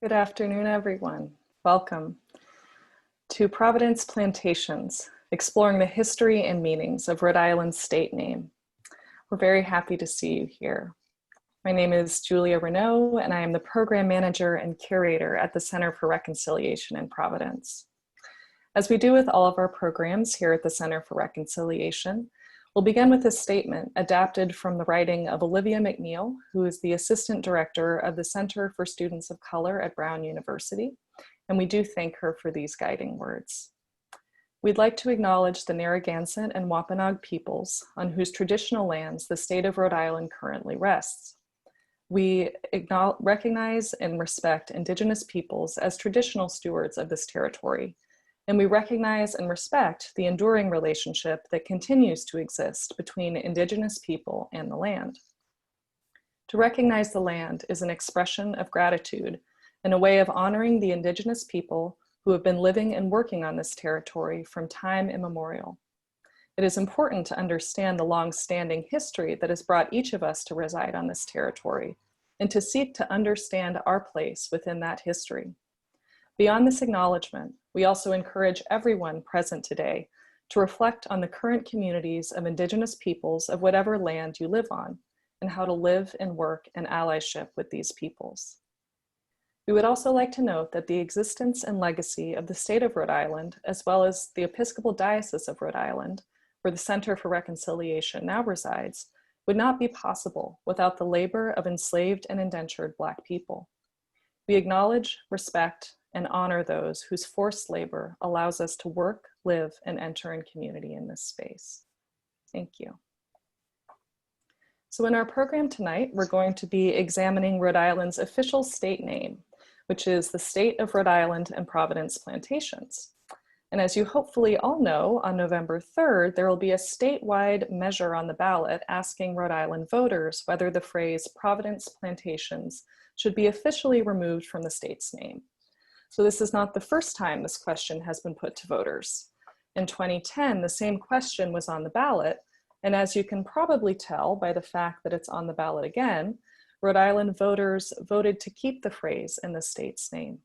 Good afternoon, everyone. Welcome to Providence Plantations, exploring the history and meanings of Rhode Island's state name. We're very happy to see you here. My name is Julia Renaud, and I am the Program Manager and Curator at the Center for Reconciliation in Providence. As we do with all of our programs here at the Center for Reconciliation, we'll begin with a statement adapted from the writing of Olivia McNeil, who is the Assistant Director of the Center for Students of Color at Brown University, and we do thank her for these guiding words. We'd like to acknowledge the Narragansett and Wampanoag peoples on whose traditional lands the state of Rhode Island currently rests. We recognize and respect Indigenous peoples as traditional stewards of this territory, and we recognize and respect the enduring relationship that continues to exist between Indigenous people and the land. To recognize the land is an expression of gratitude and a way of honoring the Indigenous people who have been living and working on this territory from time immemorial. It is important to understand the long-standing history that has brought each of us to reside on this territory and to seek to understand our place within that history. Beyond this acknowledgement, we also encourage everyone present today to reflect on the current communities of Indigenous peoples of whatever land you live on and how to live and work in allyship with these peoples. We would also like to note that the existence and legacy of the state of Rhode Island, as well as the Episcopal Diocese of Rhode Island, where the Center for Reconciliation now resides, would not be possible without the labor of enslaved and indentured Black people. We acknowledge, respect, and honor those whose forced labor allows us to work, live, and enter in community in this space. Thank you. So in our program tonight, we're going to be examining Rhode Island's official state name, which is the State of Rhode Island and Providence Plantations. And as you hopefully all know, on November 3rd, there will be a statewide measure on the ballot asking Rhode Island voters whether the phrase Providence Plantations should be officially removed from the state's name. So this is not the first time this question has been put to voters. In 2010, the same question was on the ballot, and as you can probably tell by the fact that it's on the ballot again, Rhode Island voters voted to keep the phrase in the state's name.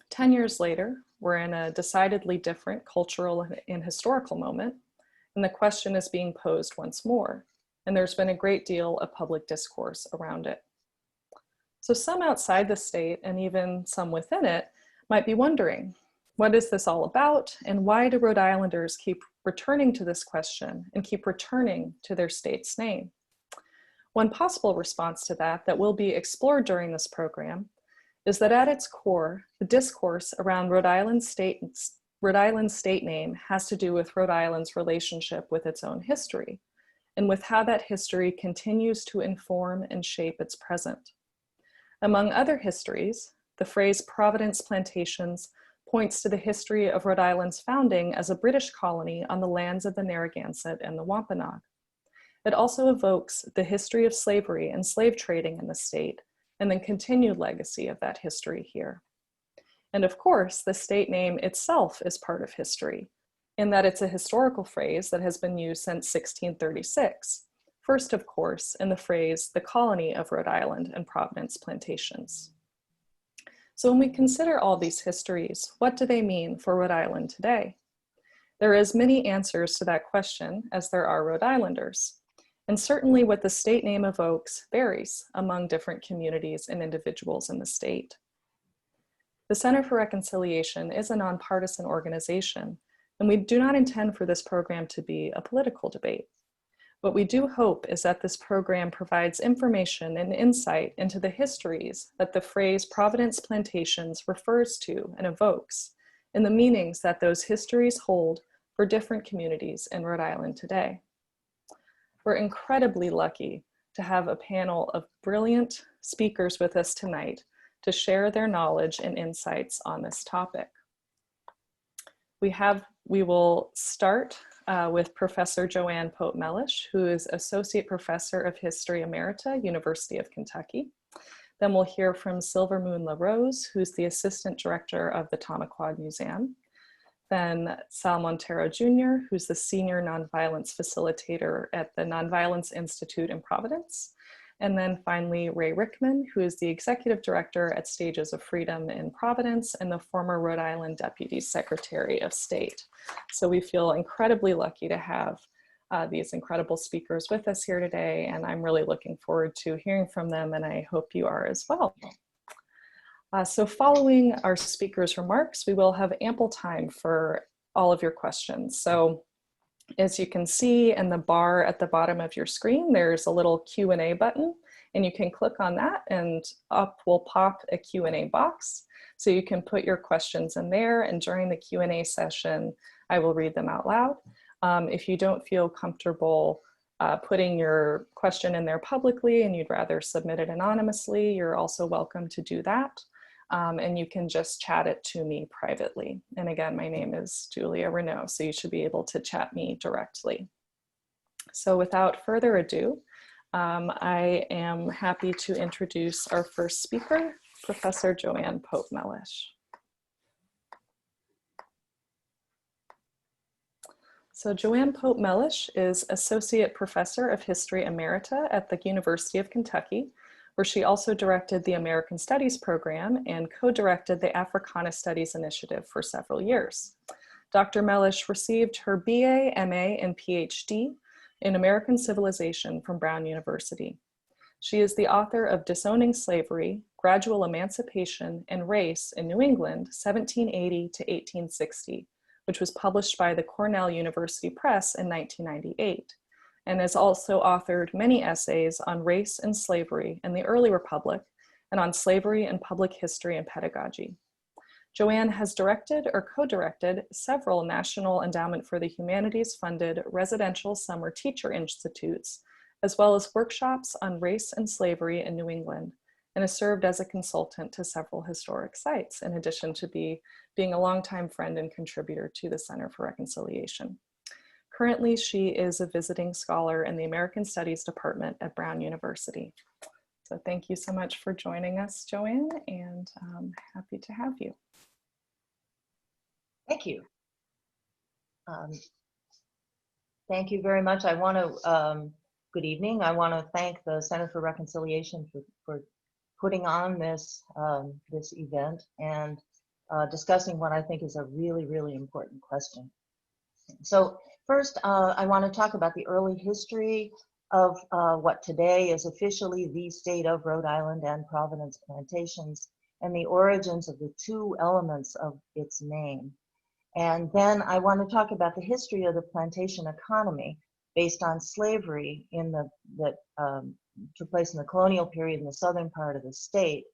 10 years later, we're in a decidedly different cultural and historical moment, and the question is being posed once more, and there's been a great deal of public discourse around it. So some outside the state, and even some within it, might be wondering, what is this all about, and why do Rhode Islanders keep returning to this question and keep returning to their state's name? One possible response to that will be explored during this program is that at its core, the discourse around Rhode Island's state name has to do with Rhode Island's relationship with its own history, and with how that history continues to inform and shape its present. Among other histories, the phrase Providence Plantations points to the history of Rhode Island's founding as a British colony on the lands of the Narragansett and the Wampanoag. It also evokes the history of slavery and slave trading in the state, and the continued legacy of that history here. And of course, the state name itself is part of history, in that it's a historical phrase that has been used since 1636. First, of course, in the phrase, the colony of Rhode Island and Providence Plantations. So when we consider all these histories, what do they mean for Rhode Island today? There is many answers to that question as there are Rhode Islanders. And certainly what the state name evokes varies among different communities and individuals in the state. The Center for Reconciliation is a nonpartisan organization, and we do not intend for this program to be a political debate. What we do hope is that this program provides information and insight into the histories that the phrase Providence Plantations refers to and evokes, and the meanings that those histories hold for different communities in Rhode Island today. We're incredibly lucky to have a panel of brilliant speakers with us tonight to share their knowledge and insights on this topic. We will start with Professor Joanne Pope-Mellish, who is Associate Professor of History Emerita, University of Kentucky. Then we'll hear from Silver Moon LaRose, who's the Assistant Director of the Tamaqua Museum. Then Sal Montero Jr., who's the Senior Nonviolence Facilitator at the Nonviolence Institute in Providence. And then finally, Ray Rickman, who is the Executive Director at Stages of Freedom in Providence and the former Rhode Island Deputy Secretary of State. So we feel incredibly lucky to have these incredible speakers with us here today, and I'm really looking forward to hearing from them, and I hope you are as well. So following our speakers' remarks, we will have ample time for all of your questions. So as you can see in the bar at the bottom of your screen, there's a little Q&A button, and you can click on that and up will pop a Q&A box. So you can put your questions in there, and during the Q&A session, I will read them out loud. If you don't feel comfortable putting your question in there publicly and you'd rather submit it anonymously, you're also welcome to do that. And you can just chat it to me privately. And again, my name is Julia Renaud, so you should be able to chat me directly. So without further ado, I am happy to introduce our first speaker, Professor Joanne Pope-Mellish. So Joanne Pope-Mellish is Associate Professor of History Emerita at the University of Kentucky, where she also directed the American Studies program and co-directed the Africana Studies Initiative for several years. Dr. Mellish received her BA, MA, and PhD in American Civilization from Brown University. She is the author of Disowning Slavery, Gradual Emancipation, and Race in New England, 1780 to 1860, which was published by the Cornell University Press in 1998, and has also authored many essays on race and slavery in the early republic and on slavery and public history and pedagogy. Joanne has directed or co-directed several National Endowment for the Humanities funded residential summer teacher institutes, as well as workshops on race and slavery in New England, and has served as a consultant to several historic sites, in addition to being a longtime friend and contributor to the Center for Reconciliation. Currently, she is a visiting scholar in the American Studies Department at Brown University. So thank you so much for joining us, Joanne, and I'm happy to have you. Thank you. Thank you very much. I want to, good evening. I want to thank the Center for Reconciliation for putting on this, this event and discussing what I think is a really, really important question. So first, I want to talk about the early history of what today is officially the state of Rhode Island and Providence Plantations, and the origins of the two elements of its name. And then I want to talk about the history of the plantation economy based on slavery that took place in the colonial period in the southern part of the state.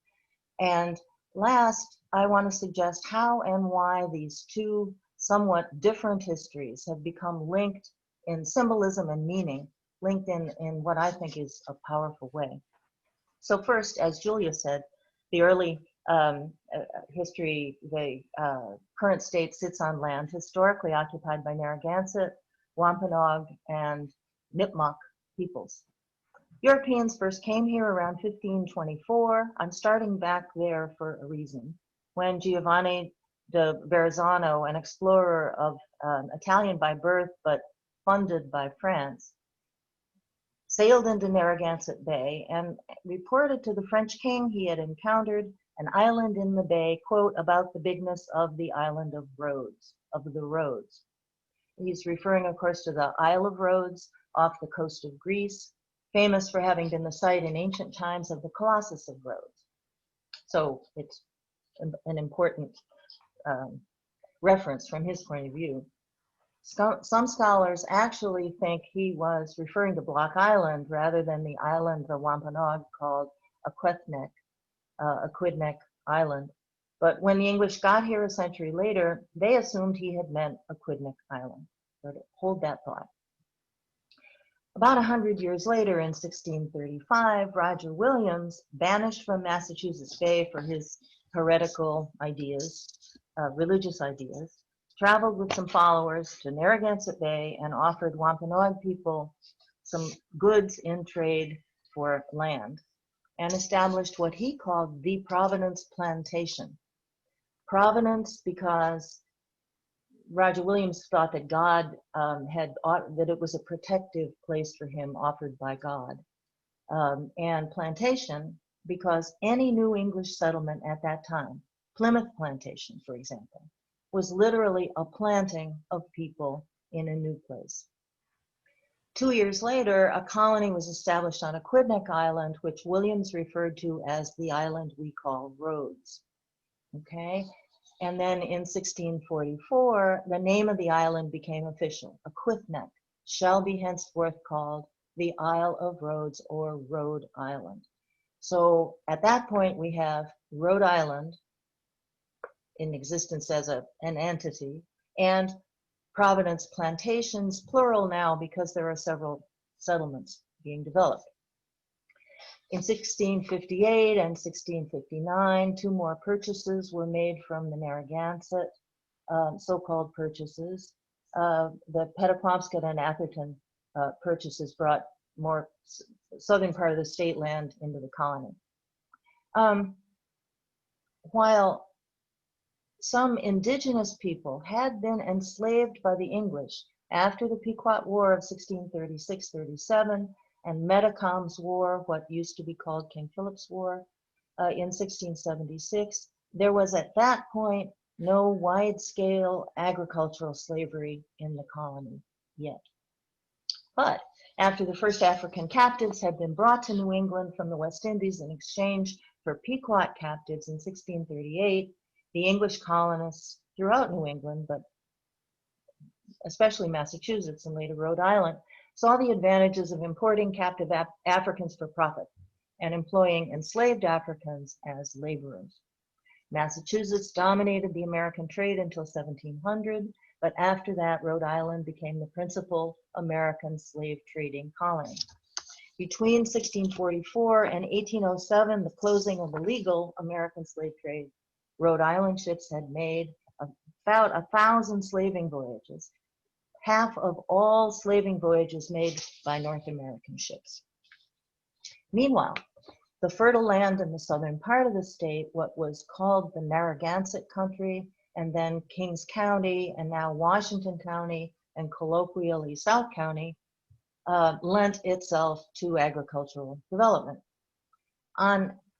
And last, I want to suggest how and why these two somewhat different histories have become linked in symbolism and meaning, linked in what I think is a powerful way. So first, as Julia said, the early history, the current state sits on land historically occupied by Narragansett, Wampanoag, and Nipmuc peoples. Europeans first came here around 1524. I'm starting back there for a reason. When Giovanni de Verrazzano, an explorer of Italian by birth but funded by France, sailed into Narragansett Bay and reported to the French king he had encountered an island in the bay, quote, about the bigness of the island of Rhodes, of the Rhodes. He's referring, of course, to the Isle of Rhodes off the coast of Greece, famous for having been the site in ancient times of the Colossus of Rhodes. So it's an important reference from his point of view. Some scholars actually think he was referring to Block Island rather than the island the Wampanoag called Aquidneck Island. But when the English got here a century later, they assumed he had meant Aquidneck Island. So to hold that thought. About 100 years later, in 1635, Roger Williams, banished from Massachusetts Bay for his heretical ideas, religious ideas, traveled with some followers to Narragansett Bay and offered Wampanoag people some goods in trade for land, and established what he called the Providence Plantation. Providence because Roger Williams thought that God that it was a protective place for him offered by God. and plantation, because any new English settlement at that time, Plymouth Plantation, for example, was literally a planting of people in a new place. 2 years later, a colony was established on Aquidneck Island, which Williams referred to as the island we call Rhodes. Okay, and then in 1644, the name of the island became official. Aquidneck shall be henceforth called the Isle of Rhodes, or Rhode Island. So at that point, we have Rhode Island in existence as an entity, and Providence Plantations, plural now because there are several settlements being developed. In 1658 and 1659, 2 more purchases were made from the Narragansett, so-called purchases. The Petapawmscot and Atherton purchases brought more southern part of the state land into the colony. While some indigenous people had been enslaved by the English after the Pequot War of 1636-37 and Metacom's War, what used to be called King Philip's War, in 1676, there was at that point no wide-scale agricultural slavery in the colony yet. But after the first African captives had been brought to New England from the West Indies in exchange for Pequot captives in 1638, the English colonists throughout New England, but especially Massachusetts and later Rhode Island, saw the advantages of importing captive Africans for profit and employing enslaved Africans as laborers. Massachusetts dominated the American trade until 1700, but after that, Rhode Island became the principal American slave trading colony. Between 1644 and 1807, the closing of the legal American slave trade, Rhode Island ships had made about 1,000 slaving voyages, half of all slaving voyages made by North American ships. Meanwhile, the fertile land in the southern part of the state, what was called the Narragansett country, and then Kings County, and now Washington County, and colloquially South County, lent itself to agricultural development.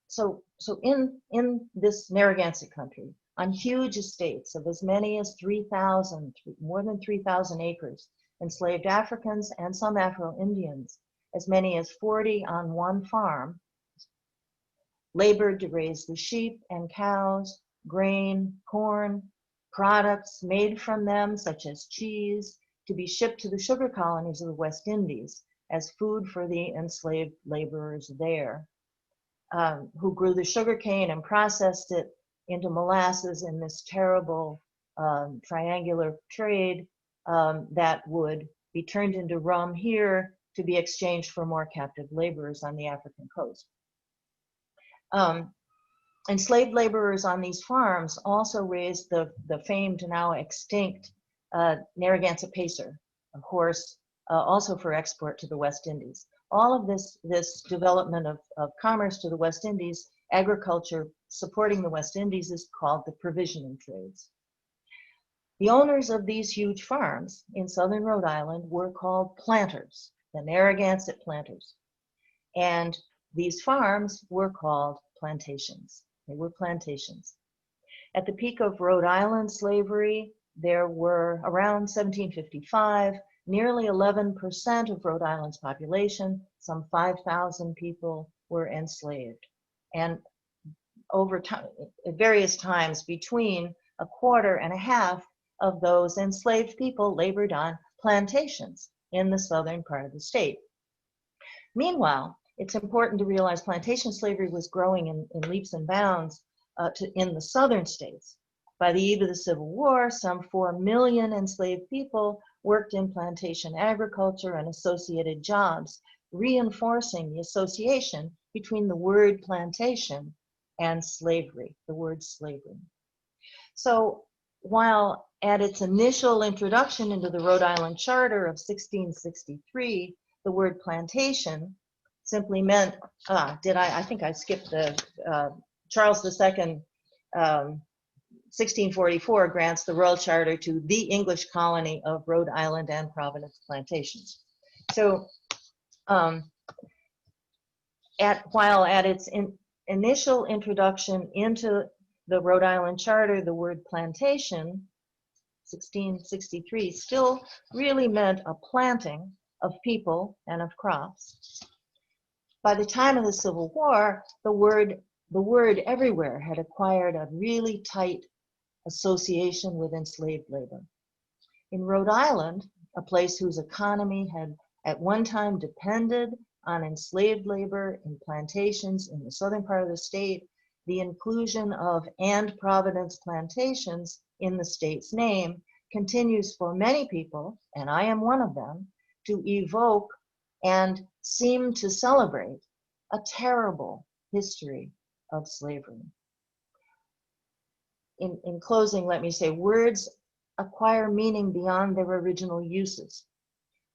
So in this Narragansett country, on huge estates of as many as 3,000, more than 3,000 acres, enslaved Africans and some Afro-Indians, as many as 40 on one farm, labored to raise the sheep and cows, grain, corn, products made from them, such as cheese, to be shipped to the sugar colonies of the West Indies as food for the enslaved laborers there, who grew the sugar cane and processed it into molasses in this terrible triangular trade that would be turned into rum here to be exchanged for more captive laborers on the African coast. Enslaved laborers on these farms also raised the famed, now extinct, Narragansett Pacer, a horse also for export to the West Indies. All of this development of commerce to the West Indies, agriculture supporting the West Indies, is called the provisioning trades. The owners of these huge farms in southern Rhode Island were called planters, the Narragansett planters. And these farms were called plantations. They were plantations. At the peak of Rhode Island slavery, there were around 1755, nearly 11% of Rhode Island's population, some 5,000 people, were enslaved. And over time, at various times, between a quarter and a half of those enslaved people labored on plantations in the southern part of the state. Meanwhile, it's important to realize plantation slavery was growing in leaps and bounds in the southern states. By the eve of the Civil War, some 4 million enslaved people worked in plantation agriculture and associated jobs, reinforcing the association between the word plantation and slavery, the word slavery. So while at its initial introduction into the Rhode Island Charter of 1663, the word plantation simply meant, I think I skipped the, Charles II, 1644 grants the Royal Charter to the English colony of Rhode Island and Providence Plantations. So while at its initial introduction into the Rhode Island Charter, the word plantation, 1663, still really meant a planting of people and of crops. By the time of the Civil War, the word everywhere had acquired a really tight association with enslaved labor. In Rhode Island, a place whose economy had at one time depended on enslaved labor in plantations in the southern part of the state, the inclusion of "and Providence Plantations" in the state's name continues for many people, and I am one of them, to evoke and seem to celebrate a terrible history of slavery. In closing, let me say, words acquire meaning beyond their original uses.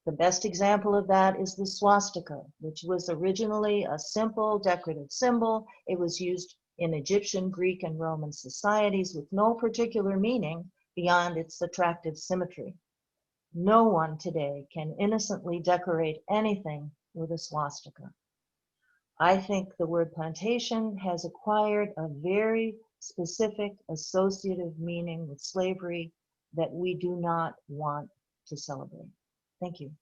The best example of that is the swastika, which was originally a simple decorative symbol. It was used in Egyptian, Greek, and Roman societies with no particular meaning beyond its attractive symmetry. No one today can innocently decorate anything with a swastika. I think the word plantation has acquired a very specific associative meaning with slavery that we do not want to celebrate. Thank you.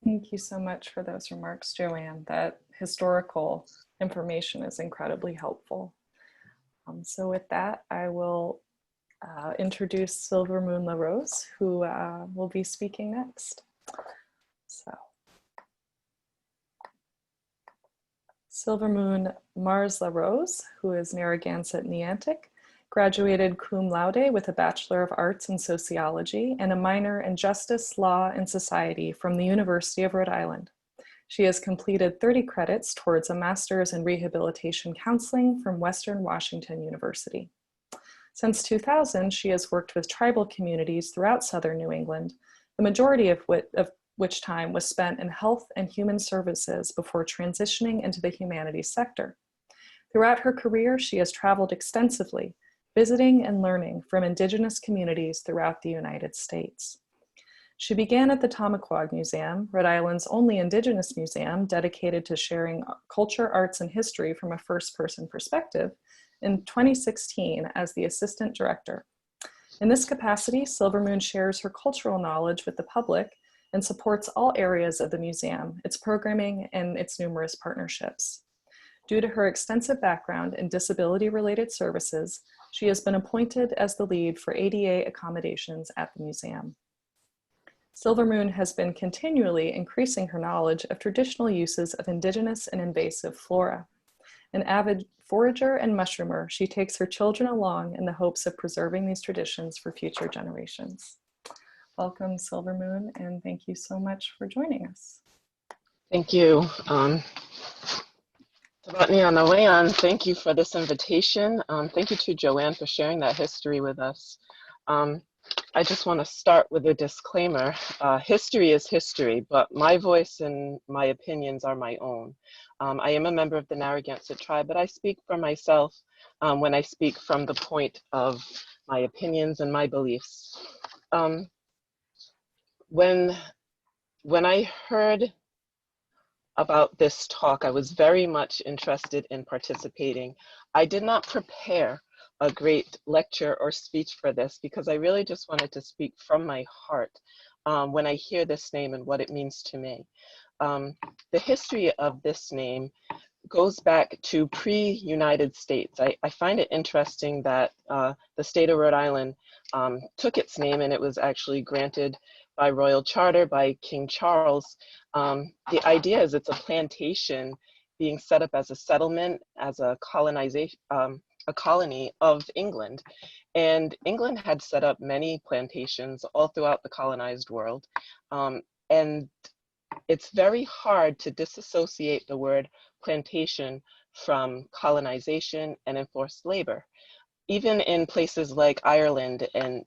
Thank you so much for those remarks, Joanne. That historical information is incredibly helpful. So with that, I will introduce Silver Moon LaRose, who will be speaking next. So, Silver Moon Mars LaRose, who is Narragansett Neantic, graduated cum laude with a Bachelor of Arts in Sociology and a minor in Justice, Law, and Society from the University of Rhode Island. She has completed 30 credits towards a Master's in Rehabilitation Counseling from Western Washington University. Since 2000, she has worked with tribal communities throughout Southern New England, the majority of which time was spent in health and human services before transitioning into the humanities sector. Throughout her career, she has traveled extensively, visiting and learning from Indigenous communities throughout the United States. She began at the Tamaqua Museum, Rhode Island's only Indigenous museum dedicated to sharing culture, arts, and history from a first-person perspective, in 2016 as the assistant director. In this capacity, Silver Moon shares her cultural knowledge with the public and supports all areas of the museum, its programming, and its numerous partnerships. Due to her extensive background in disability-related services, she has been appointed as the lead for ADA accommodations at the museum. Silver Moon has been continually increasing her knowledge of traditional uses of Indigenous and invasive flora. An avid forager and mushroomer, she takes her children along in the hopes of preserving these traditions for future generations. Welcome, Silver Moon, and thank you so much for joining us. Thank you. Botany on the way on, thank you for this invitation. Thank you to Joanne for sharing that history with us. I just want to start with a disclaimer. History is history, but my voice and my opinions are my own. I am a member of the Narragansett tribe, but I speak for myself when I speak from the point of my opinions and my beliefs. When I heard about this talk, I was very much interested in participating. I did not prepare a great lecture or speech for this because I really just wanted to speak from my heart when I hear this name and what it means to me. The history of this name goes back to pre-United States. I find it interesting that the state of Rhode Island took its name, and it was actually granted by royal charter by King Charles. The idea is it's a plantation being set up as a settlement, as a colonization, a colony of England. And England had set up many plantations all throughout the colonized world. And it's very hard to disassociate the word plantation from colonization and enforced labor. Even in places like Ireland and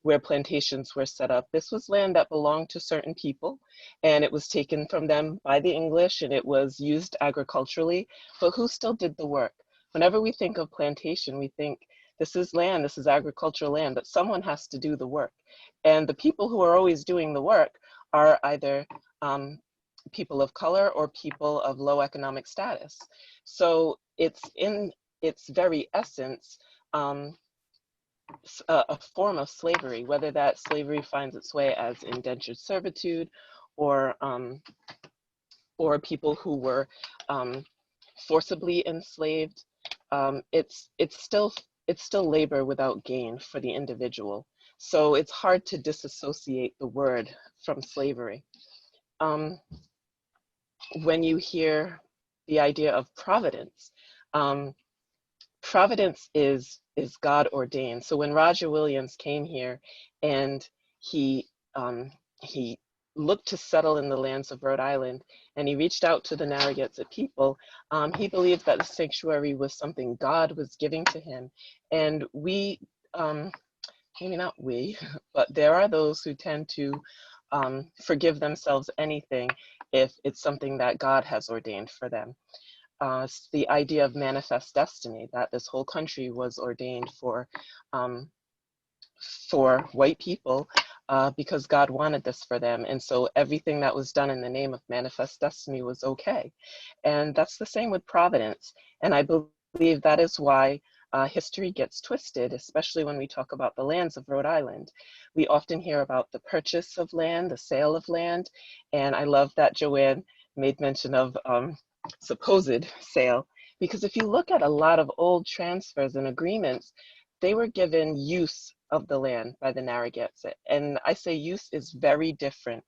where plantations were set up, this was land that belonged to certain people, and it was taken from them by the English, and it was used agriculturally, but who still did the work? Whenever we think of plantation, we think this is land, this is agricultural land, but someone has to do the work. And the people who are always doing the work are either people of color or people of low economic status. So it's in its very essence a form of slavery, whether that slavery finds its way as indentured servitude or people who were forcibly enslaved. It's still labor without gain for the individual. So it's hard to disassociate the word from slavery. When you hear the idea of providence, providence is God ordained. So when Roger Williams came here and he looked to settle in the lands of Rhode Island, and he reached out to the Narragansett people, he believed that the sanctuary was something God was giving to him. And we, maybe not we, but there are those who tend to forgive themselves anything if it's something that God has ordained for them. The idea of manifest destiny, that this whole country was ordained for white people because God wanted this for them. And so everything that was done in the name of manifest destiny was okay. And that's the same with providence. And I believe that is why history gets twisted, especially when we talk about the lands of Rhode Island. We often hear about the purchase of land, the sale of land. And I love that Joanne made mention of supposed sale, because if you look at a lot of old transfers and agreements, they were given use of the land by the Narragansett. And I say use is very different.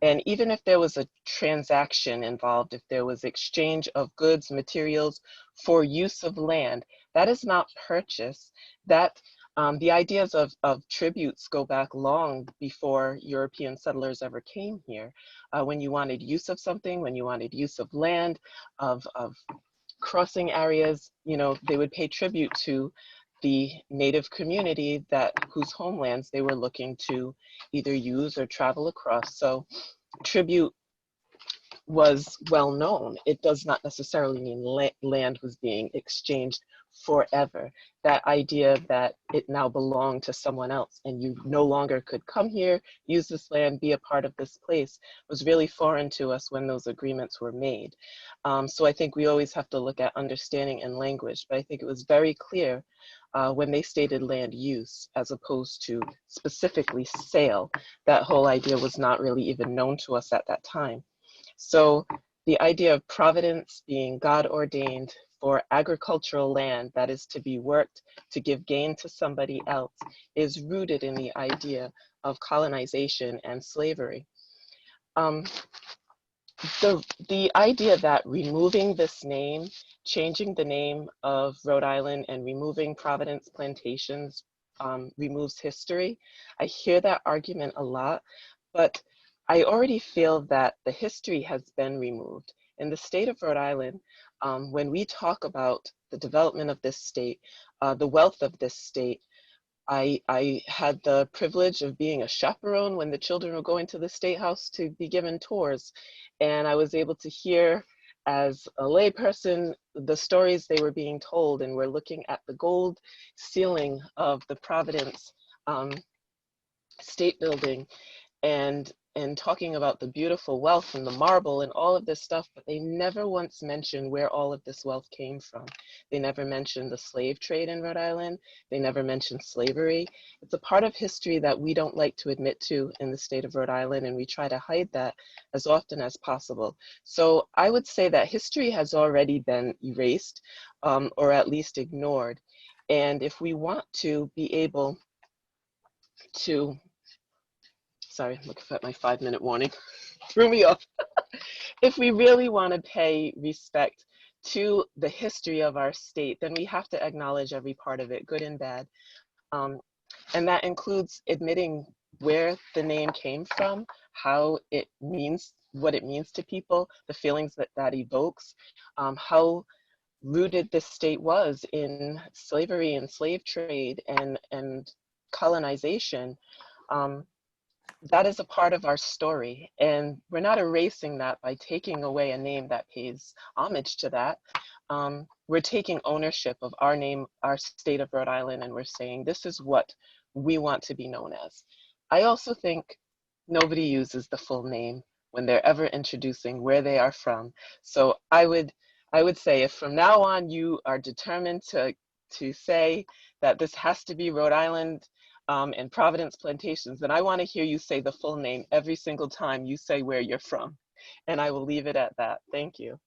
And even if there was a transaction involved, if there was exchange of goods, materials for use of land, that is not purchase. That the ideas of tributes go back long before European settlers ever came here. When you wanted use of something, when you wanted use of land, of crossing areas, you know, they would pay tribute to the native community whose homelands they were looking to either use or travel across. So tribute was well known. It does not necessarily mean land was being exchanged forever. That idea that it now belonged to someone else and you no longer could come here, use this land, be a part of this place was really foreign to us when those agreements were made. So I think we always have to look at understanding and language, but I think it was very clear when they stated land use as opposed to specifically sale. That whole idea was not really even known to us at that time. So the idea of providence being God ordained for agricultural land that is to be worked to give gain to somebody else is rooted in the idea of colonization and slavery. The idea that removing this name, changing the name of Rhode Island and removing Providence Plantations removes history. I hear that argument a lot, but I already feel that the history has been removed. In the state of Rhode Island, when we talk about the development of this state, the wealth of this state, I had the privilege of being a chaperone when the children were going to the State House to be given tours. And I was able to hear, as a layperson, the stories they were being told. And we're looking at the gold ceiling of the Providence State Building and talking about the beautiful wealth and the marble and all of this stuff, but they never once mentioned where all of this wealth came from. They never mentioned the slave trade in Rhode Island. They never mentioned slavery. It's a part of history that we don't like to admit to in the state of Rhode Island, and we try to hide that as often as possible. So I would say that history has already been erased or at least ignored. And if we want to be able to, sorry, I'm looking at my 5-minute warning, threw me off. If we really want to pay respect to the history of our state, then we have to acknowledge every part of it, good and bad. And that includes admitting where the name came from, how it means, what it means to people, the feelings that evokes, how rooted this state was in slavery and slave trade and colonization. That is a part of our story, and we're not erasing that by taking away a name that pays homage to that. we're taking ownership of our name, our state of Rhode Island, and we're saying this is what we want to be known as. I also think nobody uses the full name when they're ever introducing where they are from. So I would say if from now on you are determined to say that this has to be Rhode Island and Providence Plantations, then I want to hear you say the full name every single time you say where you're from. And I will leave it at that. Thank you.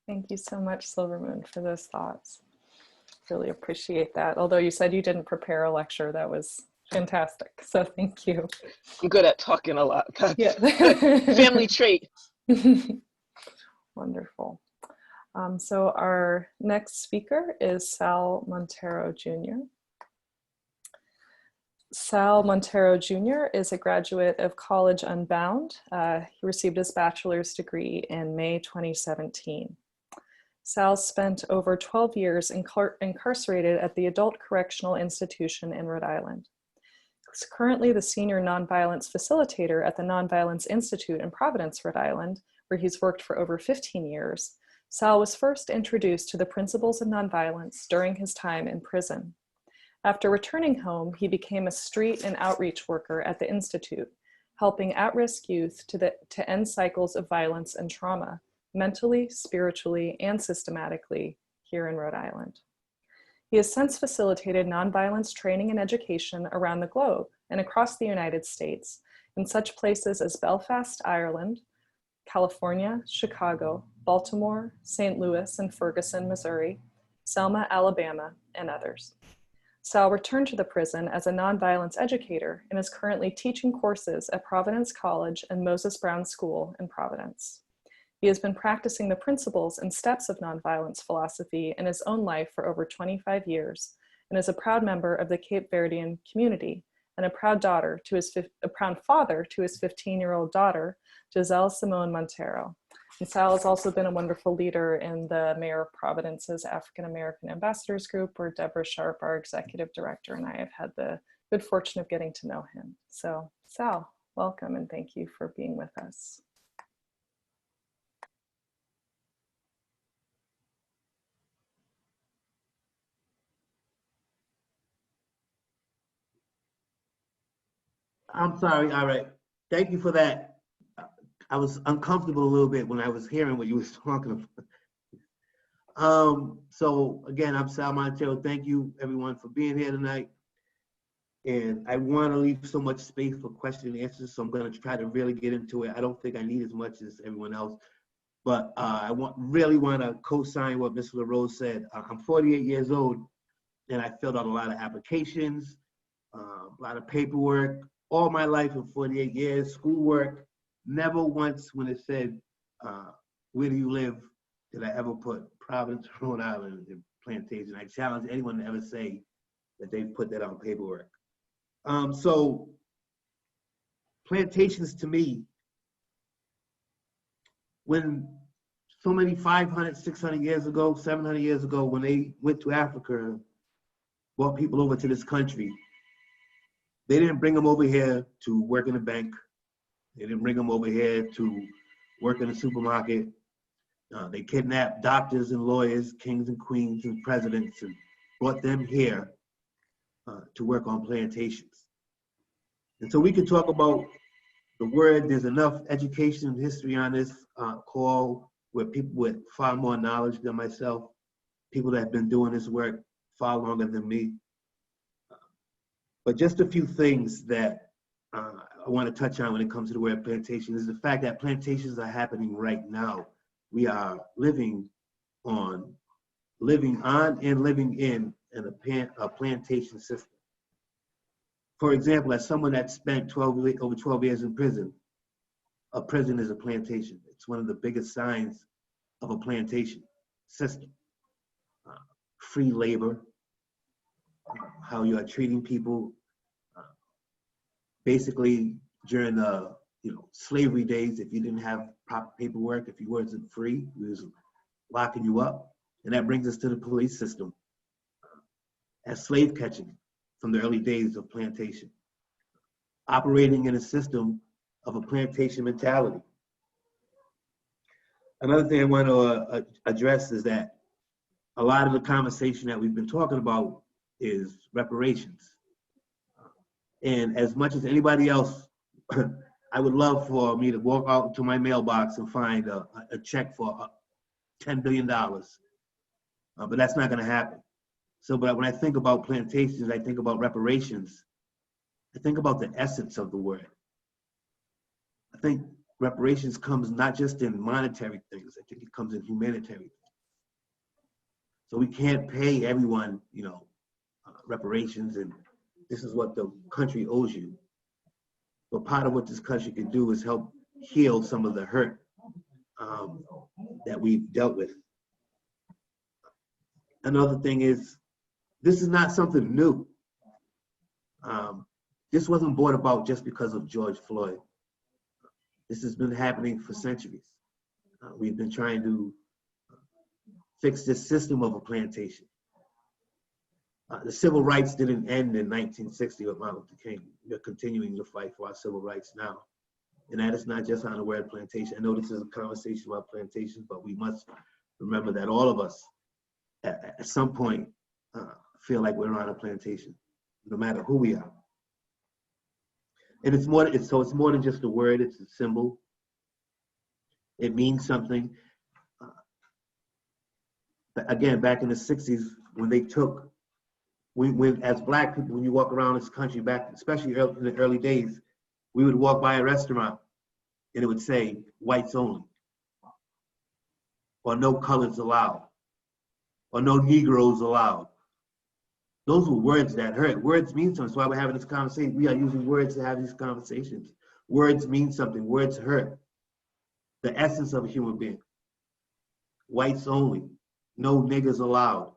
Thank you so much, Silvermoon, for those thoughts. Really appreciate that. Although you said you didn't prepare a lecture, that was fantastic. So thank you. I'm good at talking a lot. That's yeah. family trait. Wonderful. So our next speaker is Sal Montero Jr. Sal Montero Jr. is a graduate of College Unbound. He received his bachelor's degree in May 2017. Sal spent over 12 years incarcerated at the Adult Correctional Institution in Rhode Island. He's currently the senior nonviolence facilitator at the Nonviolence Institute in Providence, Rhode Island, where he's worked for over 15 years. Sal was first introduced to the principles of nonviolence during his time in prison. After returning home, he became a street and outreach worker at the Institute, helping at-risk youth to end cycles of violence and trauma, mentally, spiritually, and systematically here in Rhode Island. He has since facilitated nonviolence training and education around the globe and across the United States in such places as Belfast, Ireland, California, Chicago, Baltimore, St. Louis, and Ferguson, Missouri, Selma, Alabama, and others. Sal returned to the prison as a nonviolence educator and is currently teaching courses at Providence College and Moses Brown School in Providence. He has been practicing the principles and steps of nonviolence philosophy in his own life for over 25 years and is a proud member of the Cape Verdean community and a proud father to his 15-year-old daughter, Giselle Simone Montero. And Sal has also been a wonderful leader in the Mayor of Providence's African American Ambassadors Group, where Deborah Sharp, our executive director, and I have had the good fortune of getting to know him. So Sal, welcome and thank you for being with us. I'm sorry. All right. Thank you for that. I was uncomfortable a little bit when I was hearing what you was talking about. So again, I'm Sal Montero. Thank you everyone for being here tonight. And I want to leave so much space for question and answers, so I'm going to try to really get into it. I don't think I need as much as everyone else, but I really want to co-sign what Ms. LaRose said. I'm 48 years old, and I filled out a lot of applications, a lot of paperwork, all my life in 48 years, schoolwork. Never once when it said, where do you live, did I ever put Providence, Rhode Island, and Plantation. I challenge anyone to ever say that they've put that on paperwork. So plantations to me, when so many 500, 600 years ago, 700 years ago, when they went to Africa, brought people over to this country, they didn't bring them over here to work in a bank. They didn't bring them over here to work in a supermarket. They kidnapped doctors and lawyers, kings and queens and presidents, and brought them here to work on plantations. And so we can talk about the word. There's enough education and history on this call with people with far more knowledge than myself, people that have been doing this work far longer than me. But just a few things that I want to touch on when it comes to the word plantation is the fact that plantations are happening right now. We are living on and living in a plantation system. For example, as someone that spent over 12 years in prison, a prison is a plantation. It's one of the biggest signs of a plantation system. Free labor, how you are treating people. Basically, during the slavery days, if you didn't have proper paperwork, if you wasn't free, we was locking you up. And that brings us to the police system as slave catching from the early days of plantation. Operating in a system of a plantation mentality. Another thing I want to address is that a lot of the conversation that we've been talking about is reparations. And as much as anybody else, I would love for me to walk out to my mailbox and find a check for $10 billion. But that's not going to happen. So, but when I think about plantations, I think about reparations. I think about the essence of the word. I think reparations comes not just in monetary things. I think it comes in humanitarian things. So we can't pay everyone, reparations, and this is what the country owes you. But part of what this country can do is help heal some of the hurt that we've dealt with. Another thing is, this is not something new. This wasn't brought about just because of George Floyd. This has been happening for centuries. We've been trying to fix this system of a plantation. The civil rights didn't end in 1960 with Martin Luther King. We're continuing to fight for our civil rights now. And that is not just on the word plantation. I know this is a conversation about plantations, but we must remember that all of us at some point feel like we're on a plantation, no matter who we are. And it's more than just a word, it's a symbol. It means something. Again, back in the 60s, when as Black people, when you walk around this country back, especially in the early days, we would walk by a restaurant and it would say, whites only, or no colors allowed, or no Negroes allowed. Those were words that hurt. Words mean something. That's why we're having this conversation. We are using words to have these conversations. Words mean something. Words hurt. The essence of a human being. Whites only. No niggas allowed.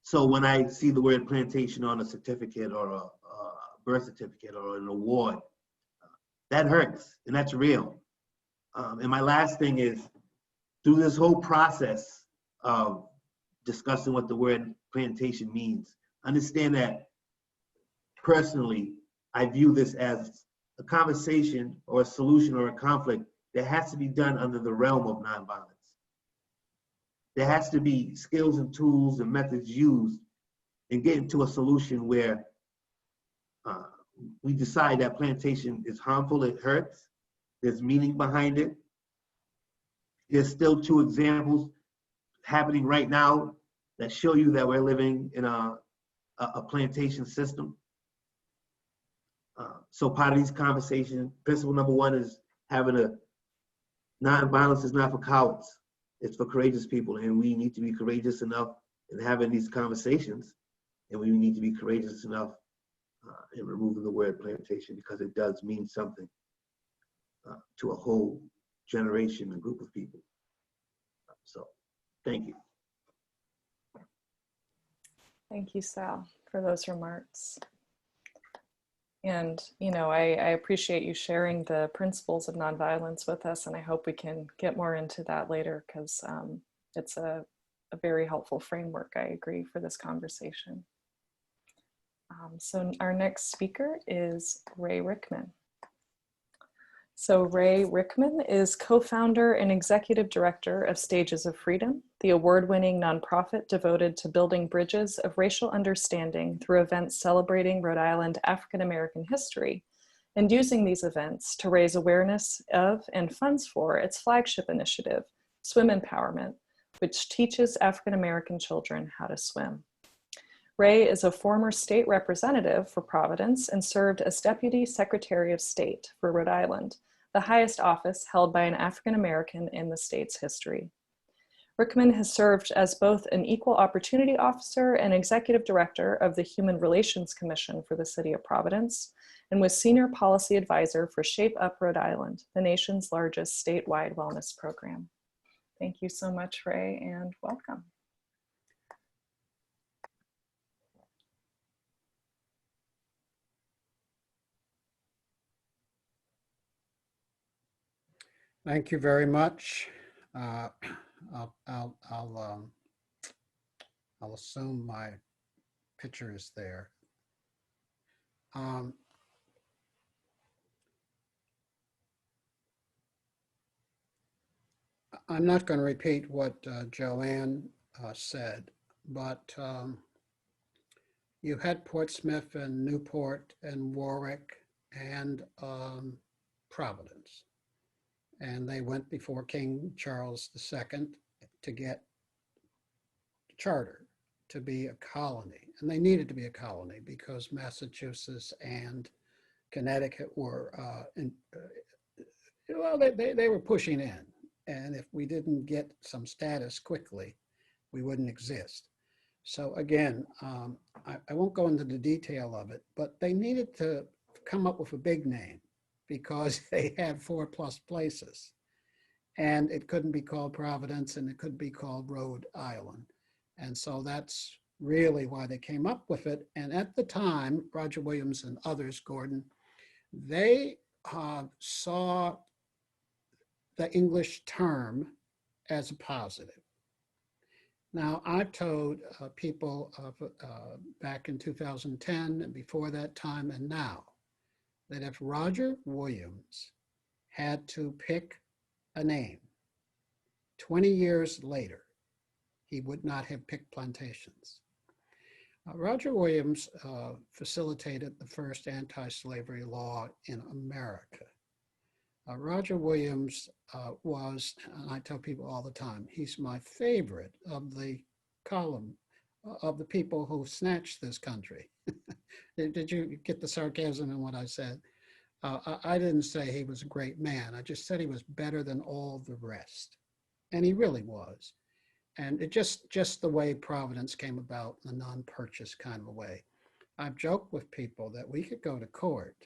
So when I see the word plantation on a certificate or a birth certificate or an award, that hurts, and that's real. And my last thing is, through this whole process of discussing what the word plantation means, understand that personally, I view this as a conversation or a solution or a conflict that has to be done under the realm of nonviolence. There has to be skills and tools and methods used in getting to a solution where we decide that plantation is harmful, it hurts, there's meaning behind it. There's still 2 examples happening right now that show you that we're living in a plantation system. So part of these conversations, principle number 1 is having nonviolence is not for cowards. It's for courageous people, and we need to be courageous enough in having these conversations, and we need to be courageous enough in removing the word plantation, because it does mean something to a whole generation and group of people. So, thank you. Thank you, Sal, for those remarks. And, I appreciate you sharing the principles of nonviolence with us, and I hope we can get more into that later, because it's a very helpful framework, I agree, for this conversation. So our next speaker is Ray Rickman. So Ray Rickman is co-founder and executive director of Stages of Freedom, the award-winning nonprofit devoted to building bridges of racial understanding through events celebrating Rhode Island African-American history, and using these events to raise awareness of and funds for its flagship initiative, Swim Empowerment, which teaches African-American children how to swim. Ray is a former state representative for Providence and served as Deputy Secretary of State for Rhode Island, the highest office held by an African-American in the state's history. Rickman has served as both an equal opportunity officer and executive director of the Human Relations Commission for the City of Providence, and was senior policy advisor for Shape Up Rhode Island, the nation's largest statewide wellness program. Thank you so much, Ray, and welcome. Thank you very much. I'll assume my picture is there. I'm not going to repeat what Joanne said, but you had Portsmouth and Newport and Warwick and Providence. And they went before King Charles II to get charter to be a colony. And they needed to be a colony because Massachusetts and Connecticut were, well, they were pushing in. And if we didn't get some status quickly, we wouldn't exist. So again, I won't go into the detail of it, but they needed to come up with a big name because they had 4+ places. And it couldn't be called Providence and it could be called Rhode Island. And so that's really why they came up with it. And at the time, Roger Williams and others, Gordon, they saw the English term as a positive. Now, I've told people back in 2010 and before that time and now that if Roger Williams had to pick a name 20 years later, he would not have picked plantations. Roger Williams facilitated the first anti-slavery law in America. Roger Williams was, and I tell people all the time, he's my favorite of the column of the people who snatched this country. Did you get the sarcasm in what I said? I didn't say he was a great man. I just said he was better than all the rest. And he really was. And it just the way Providence came about, the non-purchase kind of a way. I've joked with people that we could go to court,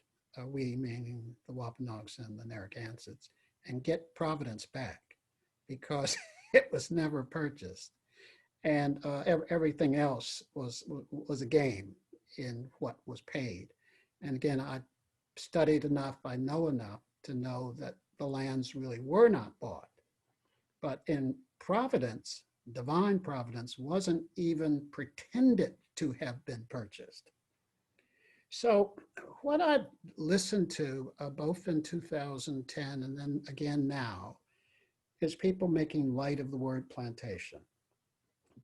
we meaning the Wampanoags and the Narragansetts, and get Providence back because it was never purchased. And everything else was a game in what was paid. And again, I studied enough, I know enough to know that the lands really were not bought. But in Providence, divine Providence wasn't even pretended to have been purchased. So what I've listened to both in 2010 and then again now is people making light of the word plantation.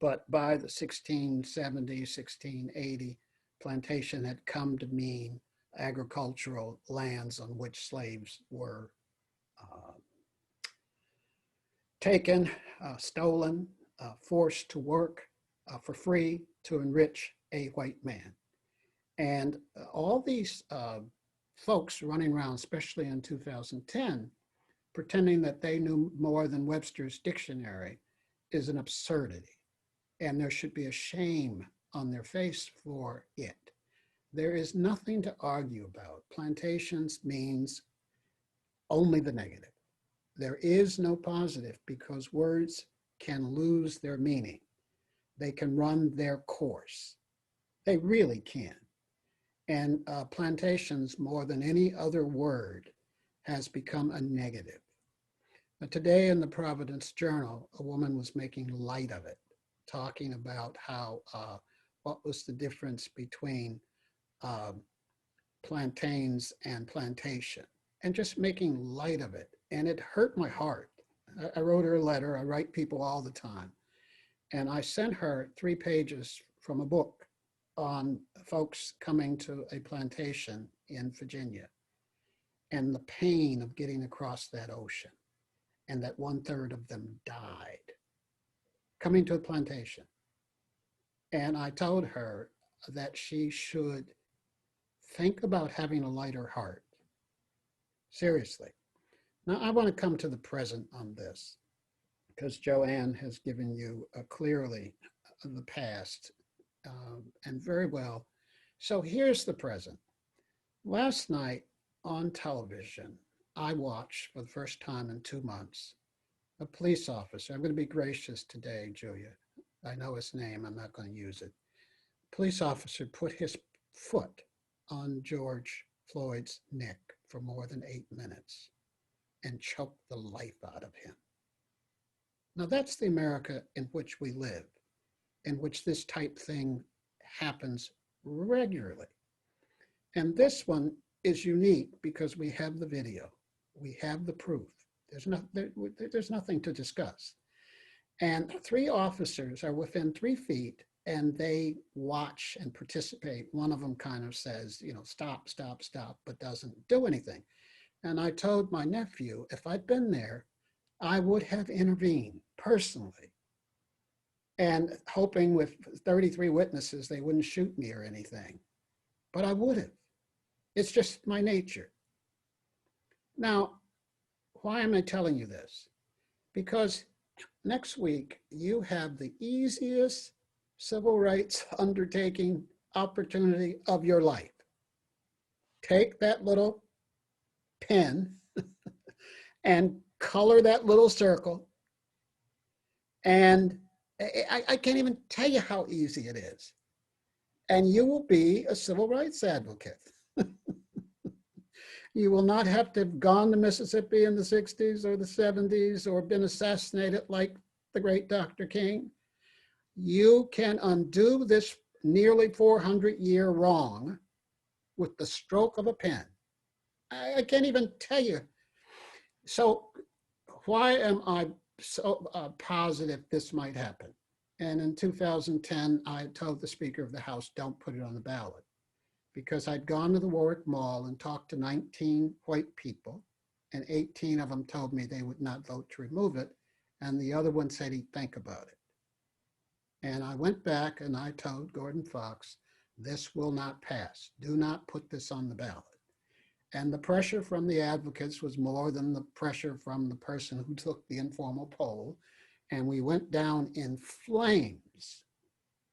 But by the 1670, 1680, plantation had come to mean agricultural lands on which slaves were taken, stolen, forced to work for free to enrich a white man. And all these folks running around, especially in 2010, pretending that they knew more than Webster's dictionary is an absurdity. And there should be a shame on their face for it. There is nothing to argue about. Plantations means only the negative. There is no positive because words can lose their meaning. They can run their course. They really can. And plantations, more than any other word, has become a negative. But today in the Providence Journal, a woman was making light of it, talking about how, what was the difference between plantains and plantation, and just making light of it. And it hurt my heart. I wrote her a letter. I write people all the time. And I sent her 3 pages from a book on folks coming to a plantation in Virginia and the pain of getting across that ocean, and that 1/3 of them died coming to a plantation. And I told her that she should think about having a lighter heart. Seriously. Now I want to come to the present on this because Joanne has given you clearly the past and very well. So here's the present. Last night on television, I watched for the first time in 2 months, a police officer. I'm going to be gracious today, Julia. I know his name, I'm not going to use it. Police officer put his foot on George Floyd's neck for more than 8 minutes and choked the life out of him. Now that's the America in which we live, in which this type thing happens regularly. And this one is unique because we have the video, we have the proof. There's nothing to discuss. And 3 officers are within 3 feet and they watch and participate. One of them kind of says, you know, stop, stop, stop, but doesn't do anything. And I told my nephew, if I'd been there, I would have intervened personally, and hoping with 33 witnesses, they wouldn't shoot me or anything, but I would have. It's just my nature. Now, why am I telling you this? Because next week, you have the easiest civil rights undertaking opportunity of your life. Take that little pen and color that little circle. And I can't even tell you how easy it is. And you will be a civil rights advocate. You will not have to have gone to Mississippi in the 60s or the 70s or been assassinated like the great Dr. King. You can undo this nearly 400-year wrong with the stroke of a pen. I can't even tell you. So why am I so positive this might happen? And in 2010, I told the Speaker of the House, don't put it on the ballot, because I'd gone to the Warwick Mall and talked to 19 white people, and 18 of them told me they would not vote to remove it, and the other one said he'd think about it. And I went back and I told Gordon Fox, this will not pass. Do not put this on the ballot. And the pressure from the advocates was more than the pressure from the person who took the informal poll. And we went down in flames,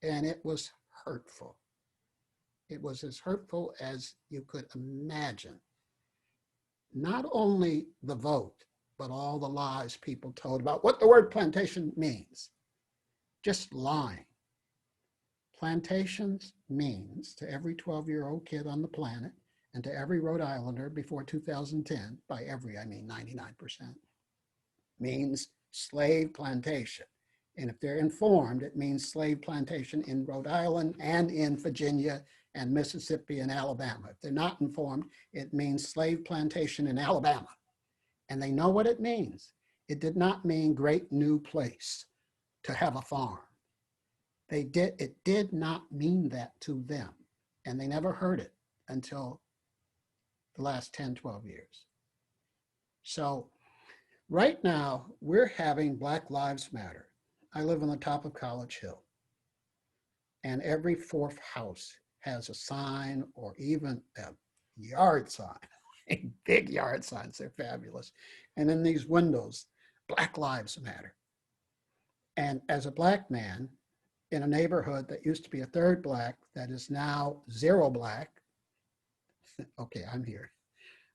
and it was hurtful. It was as hurtful as you could imagine. Not only the vote, but all the lies people told about what the word plantation means. Just lying. Plantations means, to every 12-year-old kid on the planet, and to every Rhode Islander before 2010, by every I mean 99%, means slave plantation. And if they're informed, it means slave plantation in Rhode Island and in Virginia and Mississippi and Alabama. If they're not informed, it means slave plantation in Alabama. And they know what it means. It did not mean great new place to have a farm. It did not mean that to them. And they never heard it until the last 10, 12 years. So right now, we're having Black Lives Matter. I live on the top of College Hill, and every 4th house has a sign or even a yard sign, big yard signs, they're fabulous. And in these windows, Black Lives Matter. And as a Black man in a neighborhood that used to be a 3rd Black, that is now 0 Black, okay, I'm here.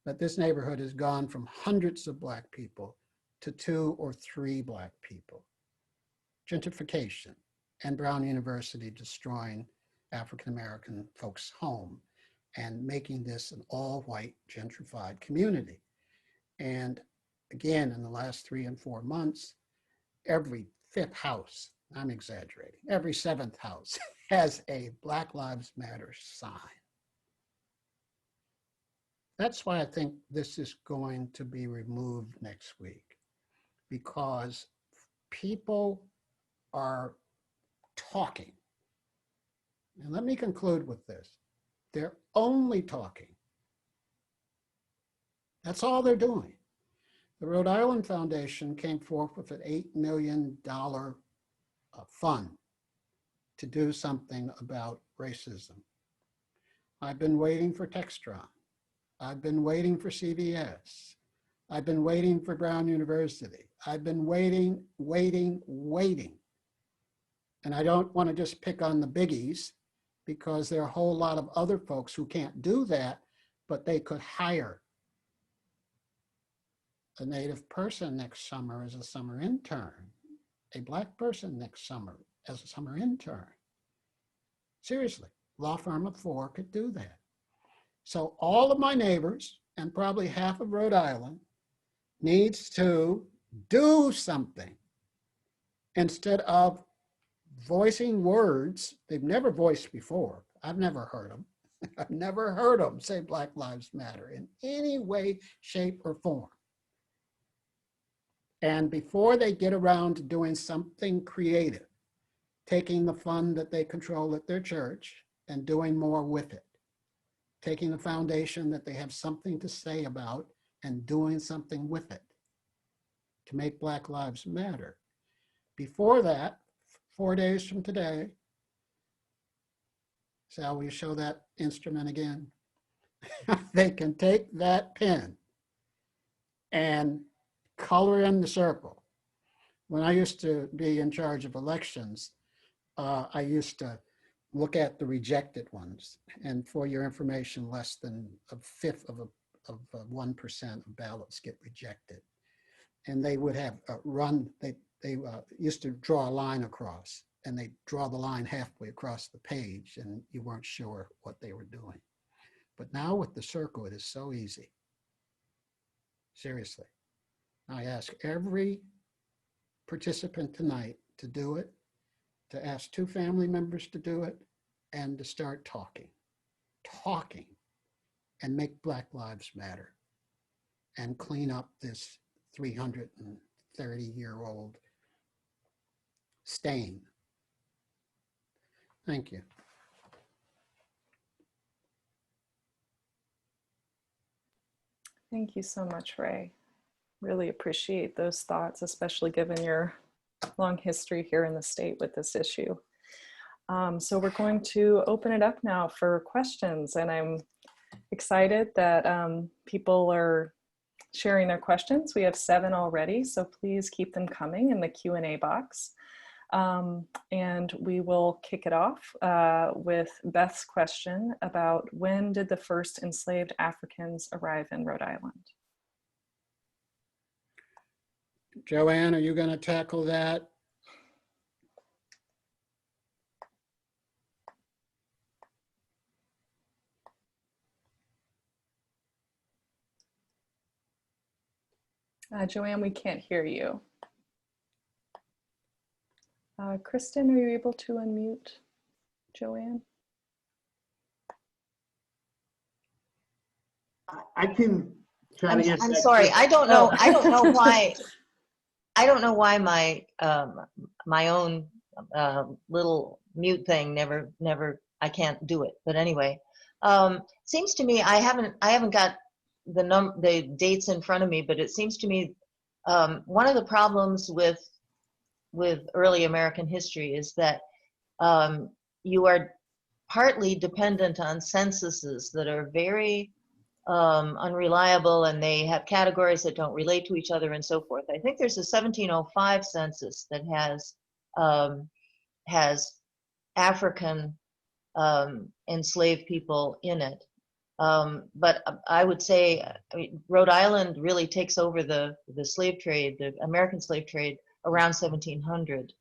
But this neighborhood has gone from hundreds of Black people to 2 or 3 Black people. Gentrification and Brown University destroying African-American folks' home and making this an all-white gentrified community. And again, in the last 3 and 4 months, every 5th house, I'm exaggerating, every 7th house has a Black Lives Matter sign. That's why I think this is going to be removed next week, because people are talking. And let me conclude with this. They're only talking. That's all they're doing. The Rhode Island Foundation came forth with an $8 million fund to do something about racism. I've been waiting for Textron. I've been waiting for CVS. I've been waiting for Brown University. I've been waiting. And I don't want to just pick on the biggies, because there are a whole lot of other folks who can't do that, but they could hire a Native person next summer as a summer intern, a Black person next summer as a summer intern. Seriously, law firm of 4 could do that. So all of my neighbors, and probably half of Rhode Island, needs to do something instead of voicing words they've never voiced before. I've never heard them. I've never heard them say Black Lives Matter in any way, shape, or form. And before they get around to doing something creative, taking the fund that they control at their church and doing more with it, taking the foundation that they have something to say about and doing something with it to make Black Lives Matter. Before that, 4 days from today, Sal, will you show that instrument again? They can take that pen and color in the circle. When I used to be in charge of elections, I used to look at the rejected ones. And for your information, less than a fifth of 1% of ballots get rejected. And they would have they used to draw a line across, and they draw the line halfway across the page, and you weren't sure what they were doing. But now with the circle, it is so easy. Seriously. I ask every participant tonight to do it, to ask 2 family members to do it, and to start talking, and make Black Lives Matter, and clean up this 330-year-old stain. Thank you. Thank you so much, Ray. Really appreciate those thoughts, especially given your long history here in the state with this issue. So we're going to open it up now for questions, and I'm excited that people are sharing their questions. We have 7 already, so please keep them coming in the Q&A box. And we will kick it off with Beth's question about when did the first enslaved Africans arrive in Rhode Island? Joanne, are you going to tackle that? Joanne, we can't hear you. Kristen, are you able to unmute Joanne? I can try to answer I'm that sorry. question. I don't know. I don't know why. I don't know why my my own little mute thing never. I can't do it. But anyway, seems to me I haven't got the dates in front of me. But it seems to me one of the problems with early American history is that you are partly dependent on censuses that are very unreliable, and they have categories that don't relate to each other and so forth. I think there's a 1705 census that has African enslaved people in it. But I would say, I mean, Rhode Island really takes over the slave trade, the American slave trade, around 1700.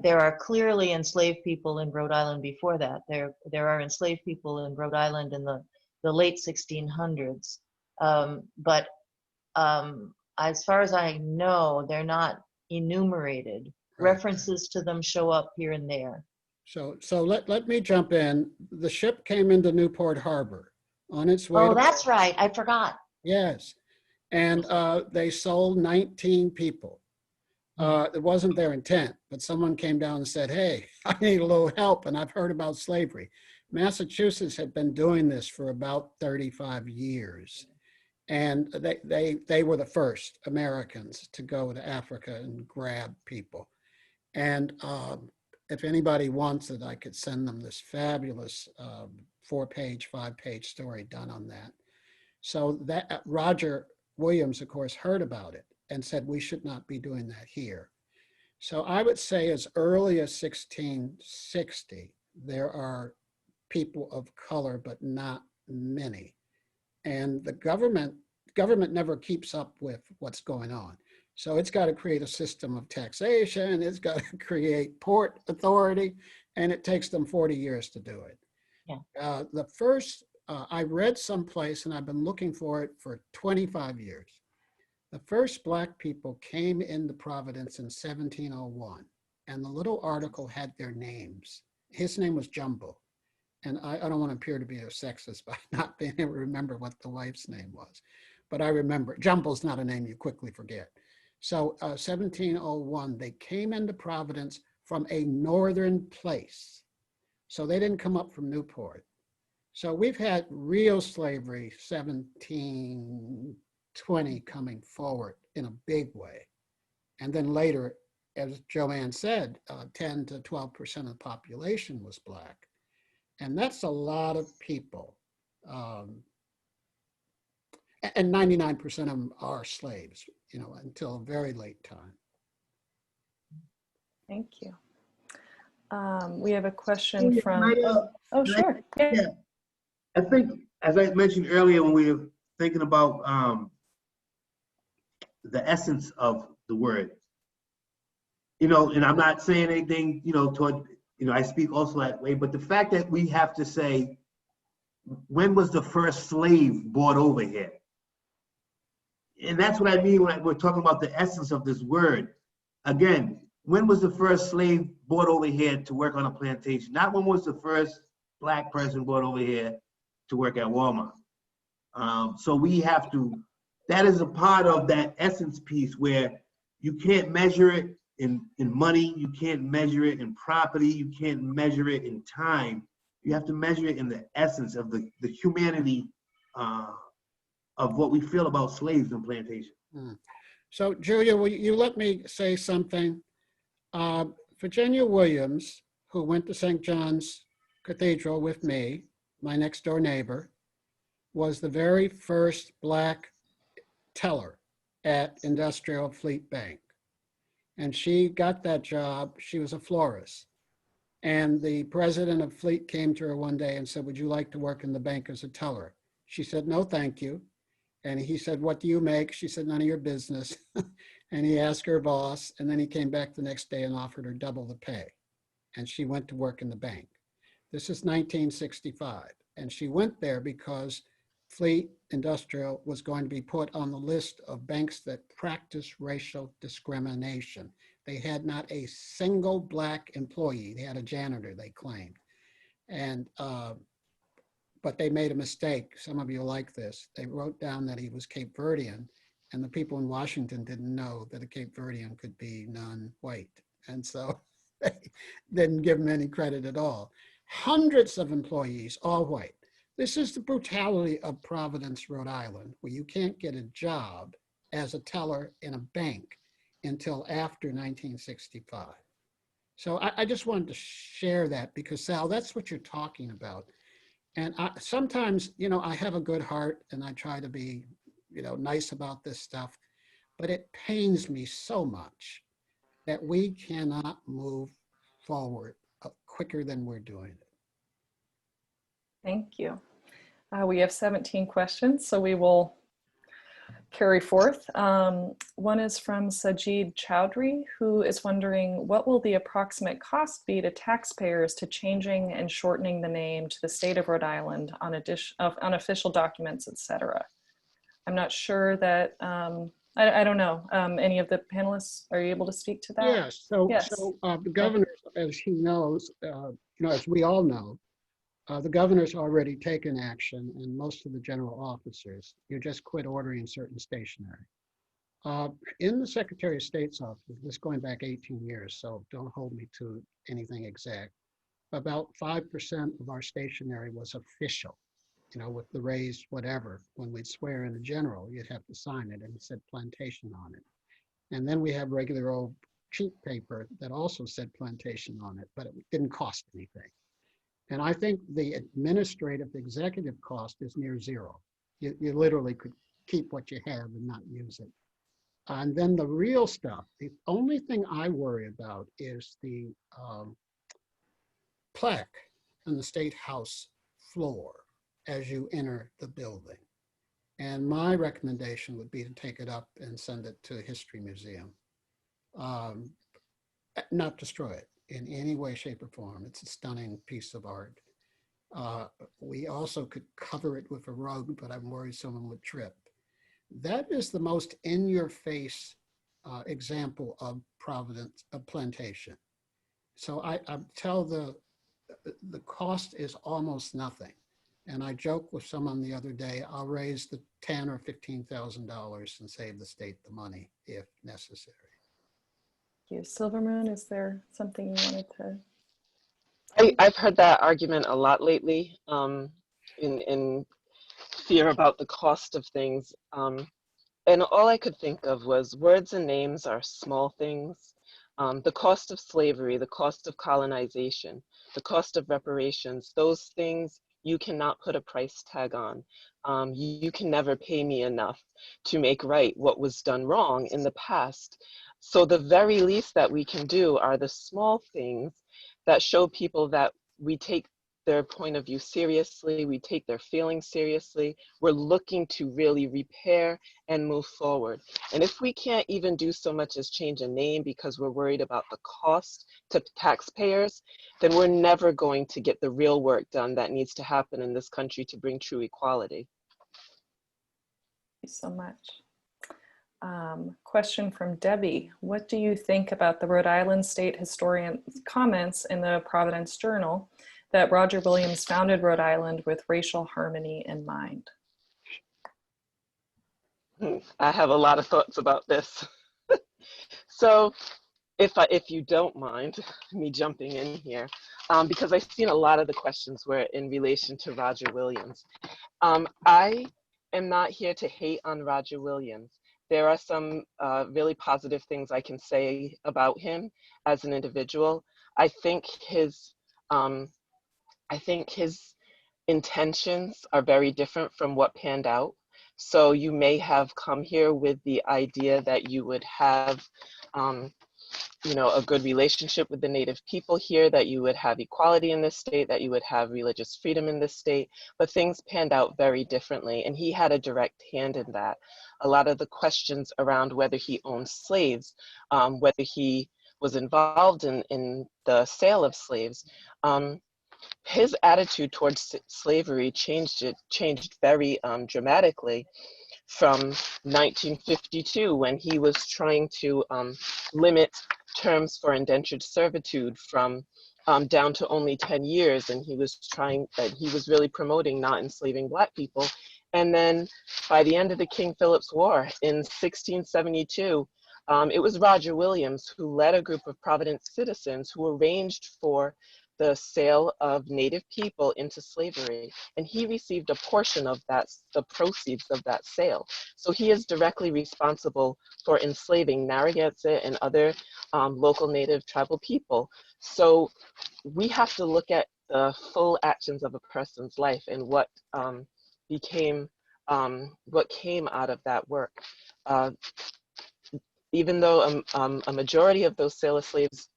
There are clearly enslaved people in Rhode Island before that. There are enslaved people in Rhode Island in the late 1600s. But as far as I know, they're not enumerated. Right. References to them show up here and there. So let me jump in. The ship came into Newport Harbor on its way. Oh, that's right. I forgot. Yes. And they sold 19 people. It wasn't their intent, but someone came down and said, hey, I need a little help, and I've heard about slavery. Massachusetts had been doing this for about 35 years. And they were the first Americans to go to Africa and grab people. And if anybody wants it, I could send them this fabulous 4-page, 5-page story done on that. So that Roger Williams, of course, heard about it and said, we should not be doing that here. So I would say as early as 1660, there are people of color, but not many. And the government never keeps up with what's going on. So it's got to create a system of taxation, it's got to create port authority, and it takes them 40 years to do it. Yeah. The first, I read someplace, and I've been looking for it for 25 years. The first Black people came into Providence in 1701, and the little article had their names. His name was Jumbo. And I don't want to appear to be a sexist by not being able to remember what the wife's name was. But I remember, Jumbo's not a name you quickly forget. So 1701, they came into Providence from a northern place. So they didn't come up from Newport. So we've had real slavery, 1720 coming forward in a big way. And then later, as Joanne said, 10 to 12% of the population was Black. And that's a lot of people. And 99% of them are slaves, you know, until a very late time. Thank you. We have a question Yeah, from, oh, sure. Yeah. Yeah, I think, as I mentioned earlier when we were thinking about the essence of the word, you know, and I'm not saying anything, you know, toward, you know, I speak also that way, but the fact that we have to say, when was the first slave brought over here? And that's what I mean when we're talking about the essence of this word. Again, when was the first slave brought over here to work on a plantation? Not when was the first Black person brought over here to work at Walmart. So we have to, that is a part of that essence piece where you can't measure it in money, you can't measure it in property, you can't measure it in time. You have to measure it in the essence of the humanity of what we feel about slaves and plantation. So Julia, will you let me say something? Virginia Williams, who went to St. John's Cathedral with me, my next door neighbor, was the very first Black teller at Industrial Fleet Bank. And she got that job, she was a florist. And the president of Fleet came to her one day and said, would you like to work in the bank as a teller? She said, no, thank you. And he said, what do you make? She said, none of your business. And he asked her boss, and then he came back the next day and offered her double the pay. And she went to work in the bank. This is 1965. And she went there because Fleet Industrial was going to be put on the list of banks that practice racial discrimination. They had not a single Black employee. They had a janitor, they claimed. And but they made a mistake. Some of you like this. They wrote down that he was Cape Verdean, and the people in Washington didn't know that a Cape Verdean could be non-white. And so they didn't give him any credit at all. Hundreds of employees, all white. This is the brutality of Providence, Rhode Island, where you can't get a job as a teller in a bank until after 1965. So I just wanted to share that because, Sal, that's what you're talking about. And sometimes, you know, I have a good heart and I try to be, you know, nice about this stuff, but it pains me so much that we cannot move forward quicker than we're doing it. Thank you. We have 17 questions, so we will carry forth. One is from Sajid Chowdhury, who is wondering, what will the approximate cost be to taxpayers to changing and shortening the name to the state of Rhode Island on official documents, etc.? I'm not sure that, I don't know. Any of the panelists, are you able to speak to that? Yes, so, Yes. The governor, as he knows, you know, as we all know, the governor's already taken action, and most of the general officers, you just quit ordering certain stationery. In the Secretary of State's office, this is going back 18 years, so don't hold me to anything exact, about 5% of our stationery was official, you know, with the raised whatever. When we'd swear in the general, you'd have to sign it, and it said plantation on it. And then we have regular old cheap paper that also said plantation on it, but it didn't cost anything. And I think the administrative executive cost is near zero. You literally could keep what you have and not use it. And then the real stuff, the only thing I worry about is the plaque on the State House floor as you enter the building. And my recommendation would be to take it up and send it to a history museum. Not destroy it in any way, shape, or form. It's a stunning piece of art. We also could cover it with a rug, but I'm worried someone would trip. That is the most in-your-face example of Providence, of plantation. So I tell the cost is almost nothing. And I joked with someone the other day, I'll raise the $10,000 or $15,000 and save the state the money if necessary. Thank you. Silvermoon, is there something you wanted to? I've heard that argument a lot lately, in fear about the cost of things. And all I could think of was words and names are small things. The cost of slavery, the cost of colonization, the cost of reparations, those things you cannot put a price tag on. You can never pay me enough to make right what was done wrong in the past. So the very least that we can do are the small things that show people that we take their point of view seriously, we take their feelings seriously, we're looking to really repair and move forward. And if we can't even do so much as change a name because we're worried about the cost to taxpayers, then we're never going to get the real work done that needs to happen in this country to bring true equality. Thank you so much. Question from Debbie. What do you think about the Rhode Island State Historian's comments in the Providence Journal that Roger Williams founded Rhode Island with racial harmony in mind? I have a lot of thoughts about this. So if you don't mind me jumping in here, because I've seen a lot of the questions were in relation to Roger Williams. I am not here to hate on Roger Williams. There are some really positive things I can say about him as an individual. I think his intentions are very different from what panned out. So you may have come here with the idea that you would have, a good relationship with the Native people here, that you would have equality in this state, that you would have religious freedom in this state, but things panned out very differently. And he had a direct hand in that. A lot of the questions around whether he owned slaves, whether he was involved in the sale of slaves, his attitude towards slavery changed very dramatically from 1952, when he was trying to limit terms for indentured servitude from down to only 10 years, and he was really promoting not enslaving Black people. And then by the end of the King Philip's War in 1672, it was Roger Williams who led a group of Providence citizens who arranged for the sale of Native people into slavery. And he received a portion of the proceeds of that sale. So he is directly responsible for enslaving Narragansett and other local Native tribal people. So we have to look at the full actions of a person's life and what came out of that work. Even though a majority of those sale of slaves,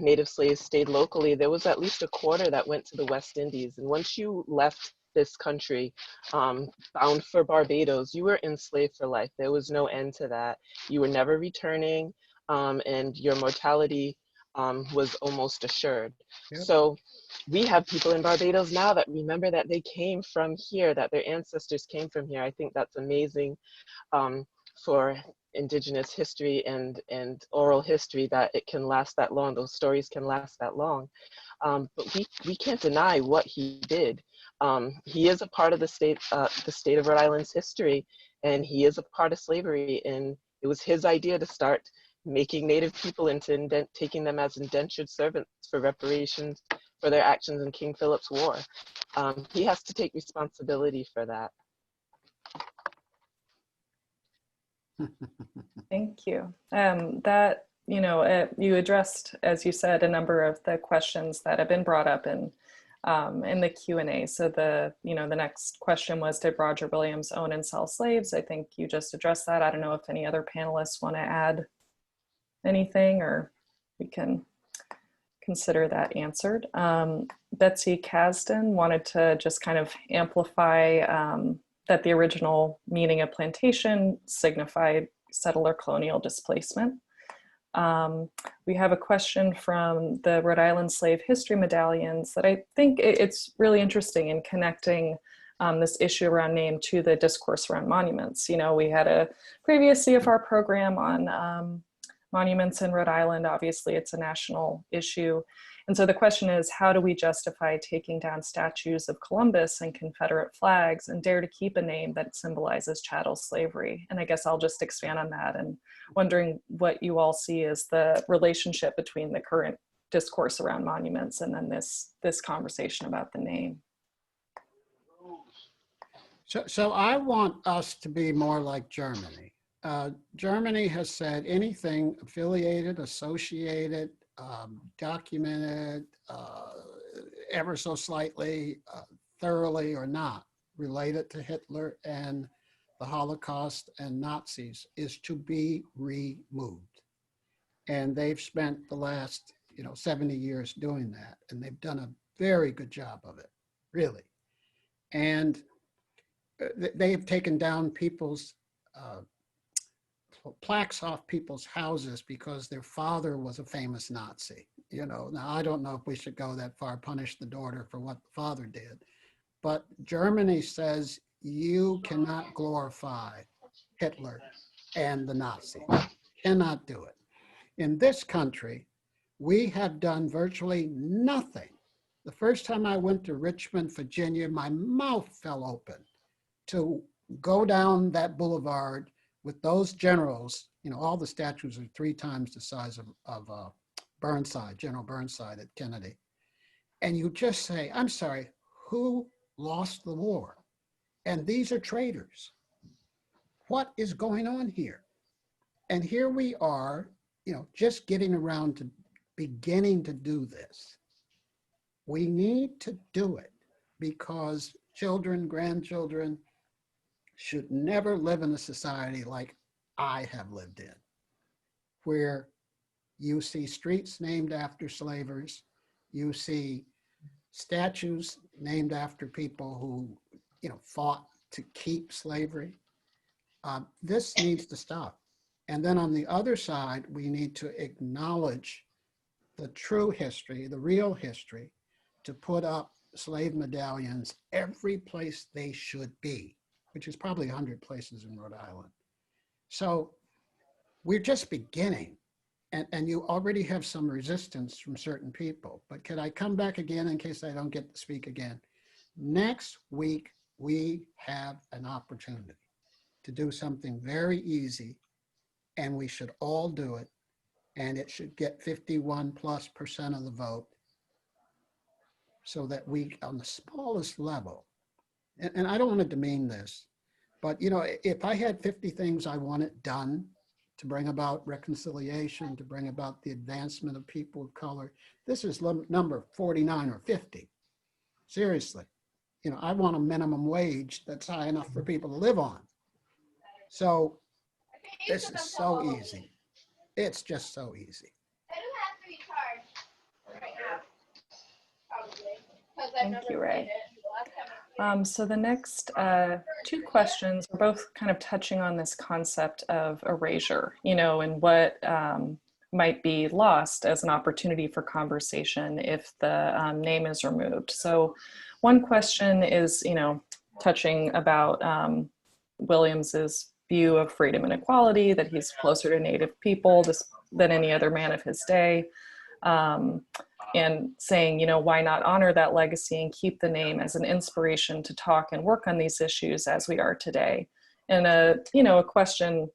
Native slaves, stayed locally, there was at least a quarter that went to the West Indies. And once you left this country, bound for Barbados, you were enslaved for life. There was no end to that. You were never returning, and your mortality was almost assured. Yep. So we have people in Barbados now that remember that they came from here, that their ancestors came from here. I think that's amazing for Indigenous history and oral history, that it can last that long. Those stories can last that long. But we can't deny what he did. He is a part of the state of Rhode Island's history, and he is a part of slavery. And it was his idea to start making Native people taking them as indentured servants for reparations for their actions in King Philip's War. He has to take responsibility for that. Thank you. You addressed, as you said, a number of the questions that have been brought up in the Q&A. So the next question was, did Roger Williams own and sell slaves? I think you just addressed that. I don't know if any other panelists want to add anything, or we can consider that answered. Betsy Kasdan wanted to just kind of amplify that the original meaning of plantation signified settler colonial displacement. We have a question from the Rhode Island Slave History Medallions that I think it's really interesting in connecting this issue around name to the discourse around monuments. We had a previous CFR program on monuments in Rhode Island. Obviously, it's a national issue. And so the question is, how do we justify taking down statues of Columbus and Confederate flags and dare to keep a name that symbolizes chattel slavery? And I guess I'll just expand on that and wondering what you all see as the relationship between the current discourse around monuments and then this conversation about the name. So I want us to be more like Germany. Germany has said anything affiliated, associated, documented, ever so slightly, thoroughly or not, related to Hitler and the Holocaust and Nazis is to be removed. And they've spent the last 70 years doing that. And they've done a very good job of it, really. And they have taken down people's plaques off people's houses because their father was a famous Nazi. Now I don't know if we should go that far, punish the daughter for what the father did, but Germany says you cannot glorify Hitler and the Nazis. Cannot do it. In this country, we have done virtually nothing. The first time I went to Richmond, Virginia, my mouth fell open to go down that boulevard with those generals. All the statues are 3 times the size of Burnside, General Burnside at Kennedy. And you just say, I'm sorry, who lost the war? And these are traitors. What is going on here? And here we are, just getting around to beginning to do this. We need to do it because children, grandchildren should never live in a society like I have lived in, where you see streets named after slavers, you see statues named after people who, fought to keep slavery. This needs to stop. And then on the other side, we need to acknowledge the true history, the real history, to put up slave medallions every place they should be, which is probably 100 places in Rhode Island. So we're just beginning, and you already have some resistance from certain people. But can I come back again in case I don't get to speak again? Next week, we have an opportunity to do something very easy, and we should all do it, and it should get 51+% of the vote so that we, on the smallest level, and I don't want to demean this, but if I had 50 things I wanted done to bring about reconciliation, to bring about the advancement of people of color, this is number 49 or 50. Seriously, I want a minimum wage that's high enough for people to live on. So this is so easy. It's just so easy. Thank you, Ray. So the next 2 questions are both kind of touching on this concept of erasure, and what might be lost as an opportunity for conversation if the name is removed. So one question is, touching about Williams's view of freedom and equality, that he's closer to Native people than any other man of his day. And saying, why not honor that legacy and keep the name as an inspiration to talk and work on these issues as we are today. And a question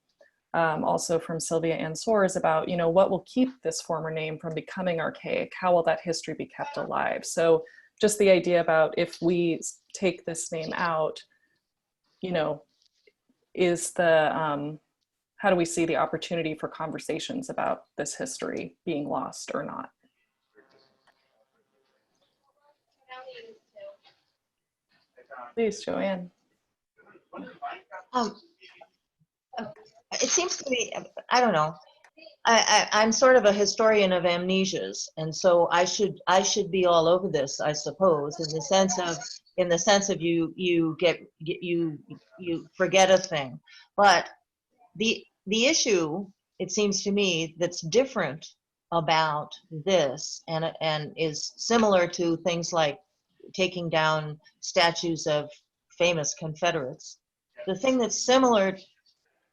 also from Sylvia Ann Soares about, what will keep this former name from becoming archaic? How will that history be kept alive? So just the idea about if we take this name out, is how do we see the opportunity for conversations about this history being lost or not? Please, Joanne. It seems to me, I don't know. I'm sort of a historian of amnesias, and so I should be all over this, I suppose, in the sense of you forget a thing. But the issue, it seems to me, that's different about this and is similar to things like taking down statues of famous Confederates. The thing that's similar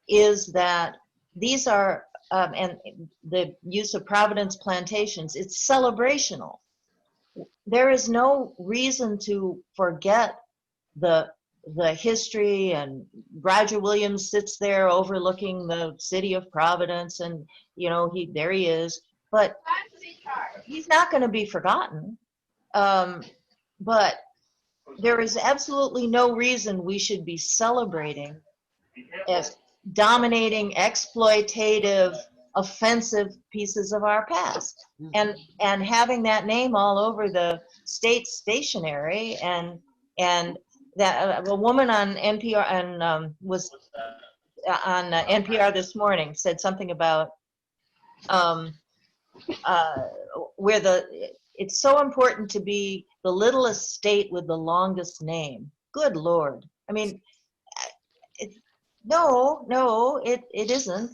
is that these are and the use of Providence Plantations, it's celebrational. There is no reason to forget the history, and Roger Williams sits there overlooking the city of Providence, and there he is, but he's not going to be forgotten. But there is absolutely no reason we should be celebrating as dominating, exploitative, offensive pieces of our past, and having that name all over the state stationery, and that a woman on NPR and was on NPR this morning said something about where it's so important to be the littlest state with the longest name. Good Lord. I mean, no, it isn't.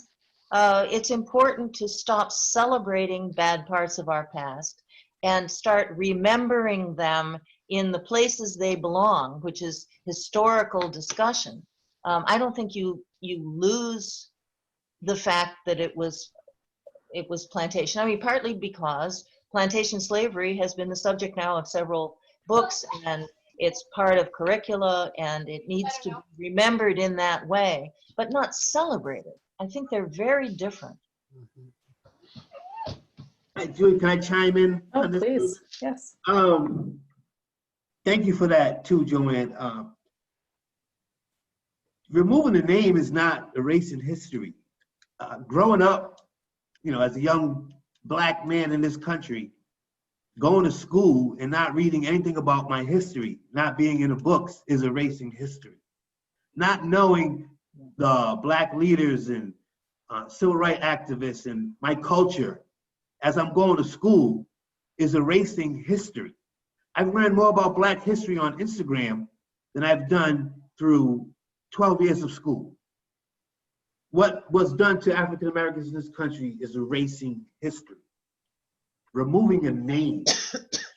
It's important to stop celebrating bad parts of our past and start remembering them in the places they belong, which is historical discussion. I don't think you lose the fact that it was plantation. I mean, partly because plantation slavery has been the subject now of several books, and it's part of curricula, and it needs to be remembered in that way, but not celebrated. I think they're very different. Hey, Julie, can I chime in on this? Please, yes. Thank you for that too, Joanne. Removing the name is not erasing history. Growing up, as a young Black man in this country, going to school and not reading anything about my history, not being in the books, is erasing history. Not knowing the Black leaders and civil rights activists and my culture as I'm going to school is erasing history. I've learned more about Black history on Instagram than I've done through 12 years of school. What was done to African Americans in this country is erasing history. Removing a name,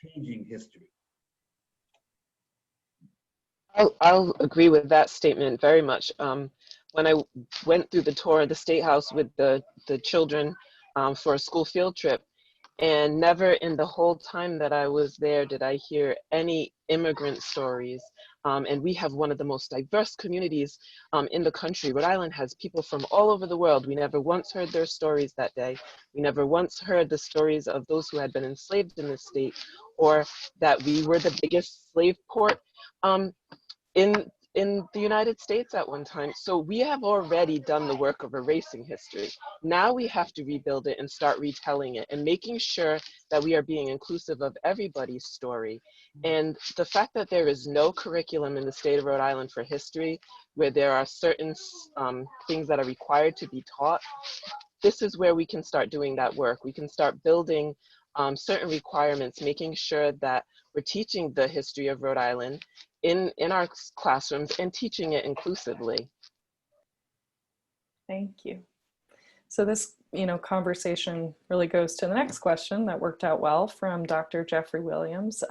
changing history. I'll agree with that statement very much. When I went through the tour of the State House with the children for a school field trip, and never in the whole time that I was there did I hear any immigrant stories. And we have one of the most diverse communities in the country. Rhode Island has people from all over the world. We never once heard their stories that day. We never once heard the stories of those who had been enslaved in this state, or that we were the biggest slave port in the United States at one time. So we have already done the work of erasing history. Now we have to rebuild it and start retelling it and making sure that we are being inclusive of everybody's story. And the fact that there is no curriculum in the state of Rhode Island for history, where there are certain things that are required to be taught, this is where we can start doing that work. We can start building certain requirements, making sure that we're teaching the history of Rhode Island in our classrooms and teaching it inclusively. Thank you. So this, conversation really goes to the next question that worked out well from Dr. Jeffrey Williams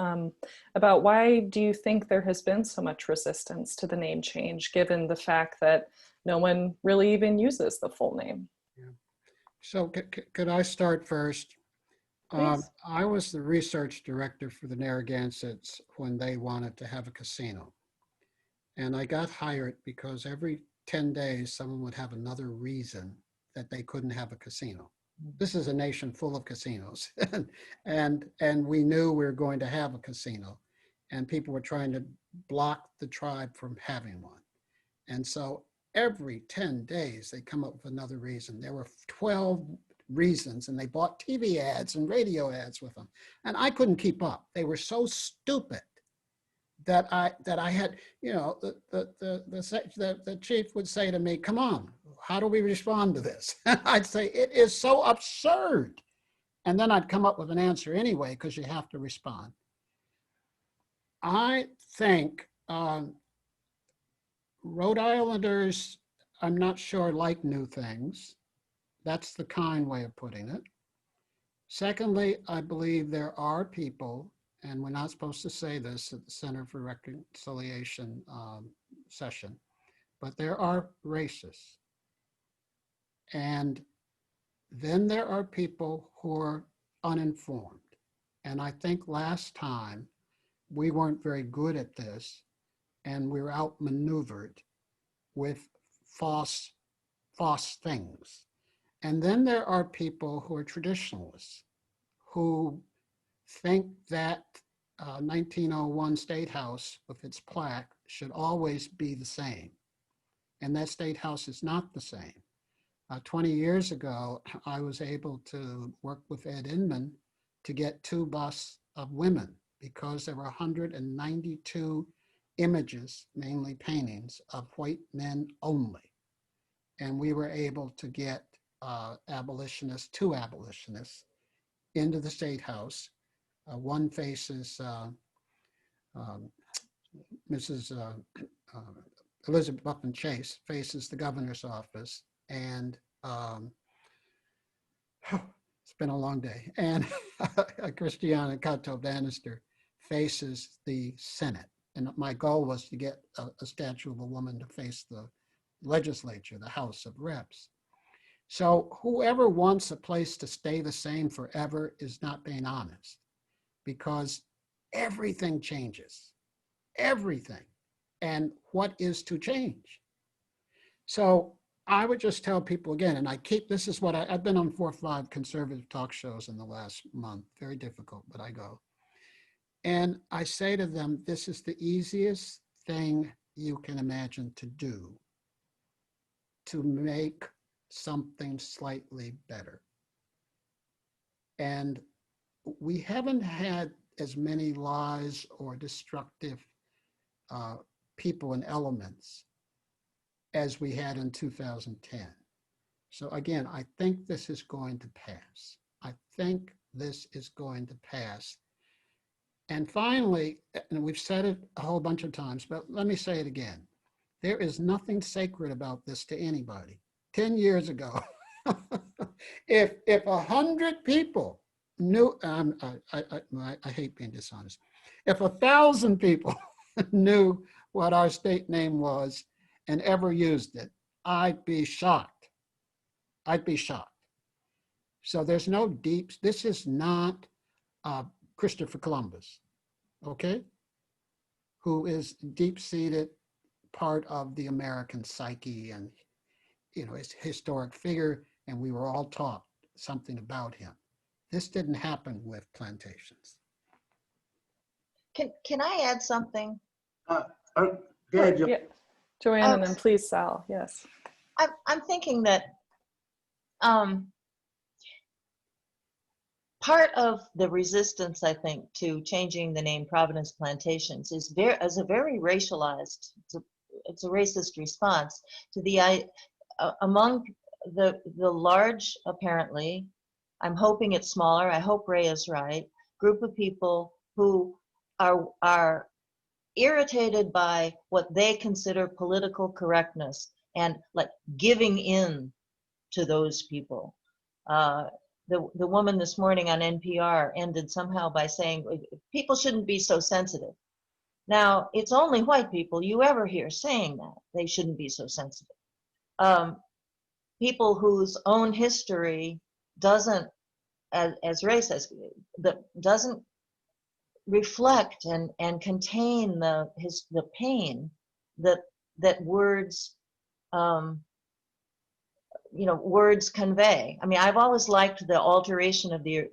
about why do you think there has been so much resistance to the name change, given the fact that no one really even uses the full name? Yeah. So could I start first? I was the research director for the Narragansetts when they wanted to have a casino. And I got hired because every 10 days, someone would have another reason that they couldn't have a casino. This is a nation full of casinos. and we knew we were going to have a casino. And people were trying to block the tribe from having one. And so every 10 days, they come up with another reason. There were 12 reasons, and they bought TV ads and radio ads with them, and I couldn't keep up. They were so stupid that I had, the chief would say to me, "Come on, how do we respond to this?" I'd say, "It is so absurd," and then I'd come up with an answer anyway, because you have to respond. I think Rhode Islanders, I'm not sure, like new things. That's the kind way of putting it. Secondly, I believe there are people, and we're not supposed to say this at the Center for Reconciliation session, but there are racists. And Then there are people who are uninformed. And I think last time we weren't very good at this, and we were outmaneuvered with false things. And then there are people who are traditionalists who think that 1901 State House with its plaque should always be the same. And that State House is not the same. 20 years ago, I was able to work with Ed Inman to get 2 busts of women because there were 192 images, mainly paintings, of white men only. And we were able to get abolitionists, 2 abolitionists, into the State House. One faces Mrs. Elizabeth Buffin Chase, faces the governor's office, and it's been a long day, and Christiana Cato Bannister faces the Senate. And my goal was to get a statue of a woman to face the legislature, the House of Reps. So whoever wants a place to stay the same forever is not being honest, because everything changes, everything. And what is to change? So I would just tell people again, and this is what I've been on 4 or 5 conservative talk shows in the last month, very difficult, but I go. And I say to them, this is the easiest thing you can imagine to do to make something slightly better. And we haven't had as many lies or destructive people and elements as we had in 2010. So again, I think this is going to pass. I think this is going to pass. And finally, and we've said it a whole bunch of times, but let me say it again. There is nothing sacred about this to anybody. 10 years ago, if 100 people knew, I hate being dishonest. If 1,000 people knew what our state name was and ever used it, I'd be shocked. I'd be shocked. So there's no deep, this is not Christopher Columbus, okay? Who is deep-seated part of the American psyche and, you know, his historic figure, and we were all taught something about him. This didn't happen with plantations. Can I add something? Go ahead, Yeah. Joanne, and then please Sal, yes. I'm thinking that part of the resistance, I think, to changing the name Providence Plantations is a very racialized, it's a racist response to the, among the large, apparently, I'm hoping it's smaller, I hope Ray is right, group of people who are irritated by what they consider political correctness and like giving in to those people. The woman this morning on NPR ended somehow by saying people shouldn't be so sensitive. Now, it's only white people you ever hear saying that they shouldn't be so sensitive. People whose own history doesn't, as Ray says, doesn't reflect and contain the pain that words words convey. I mean, I've always liked the alteration of the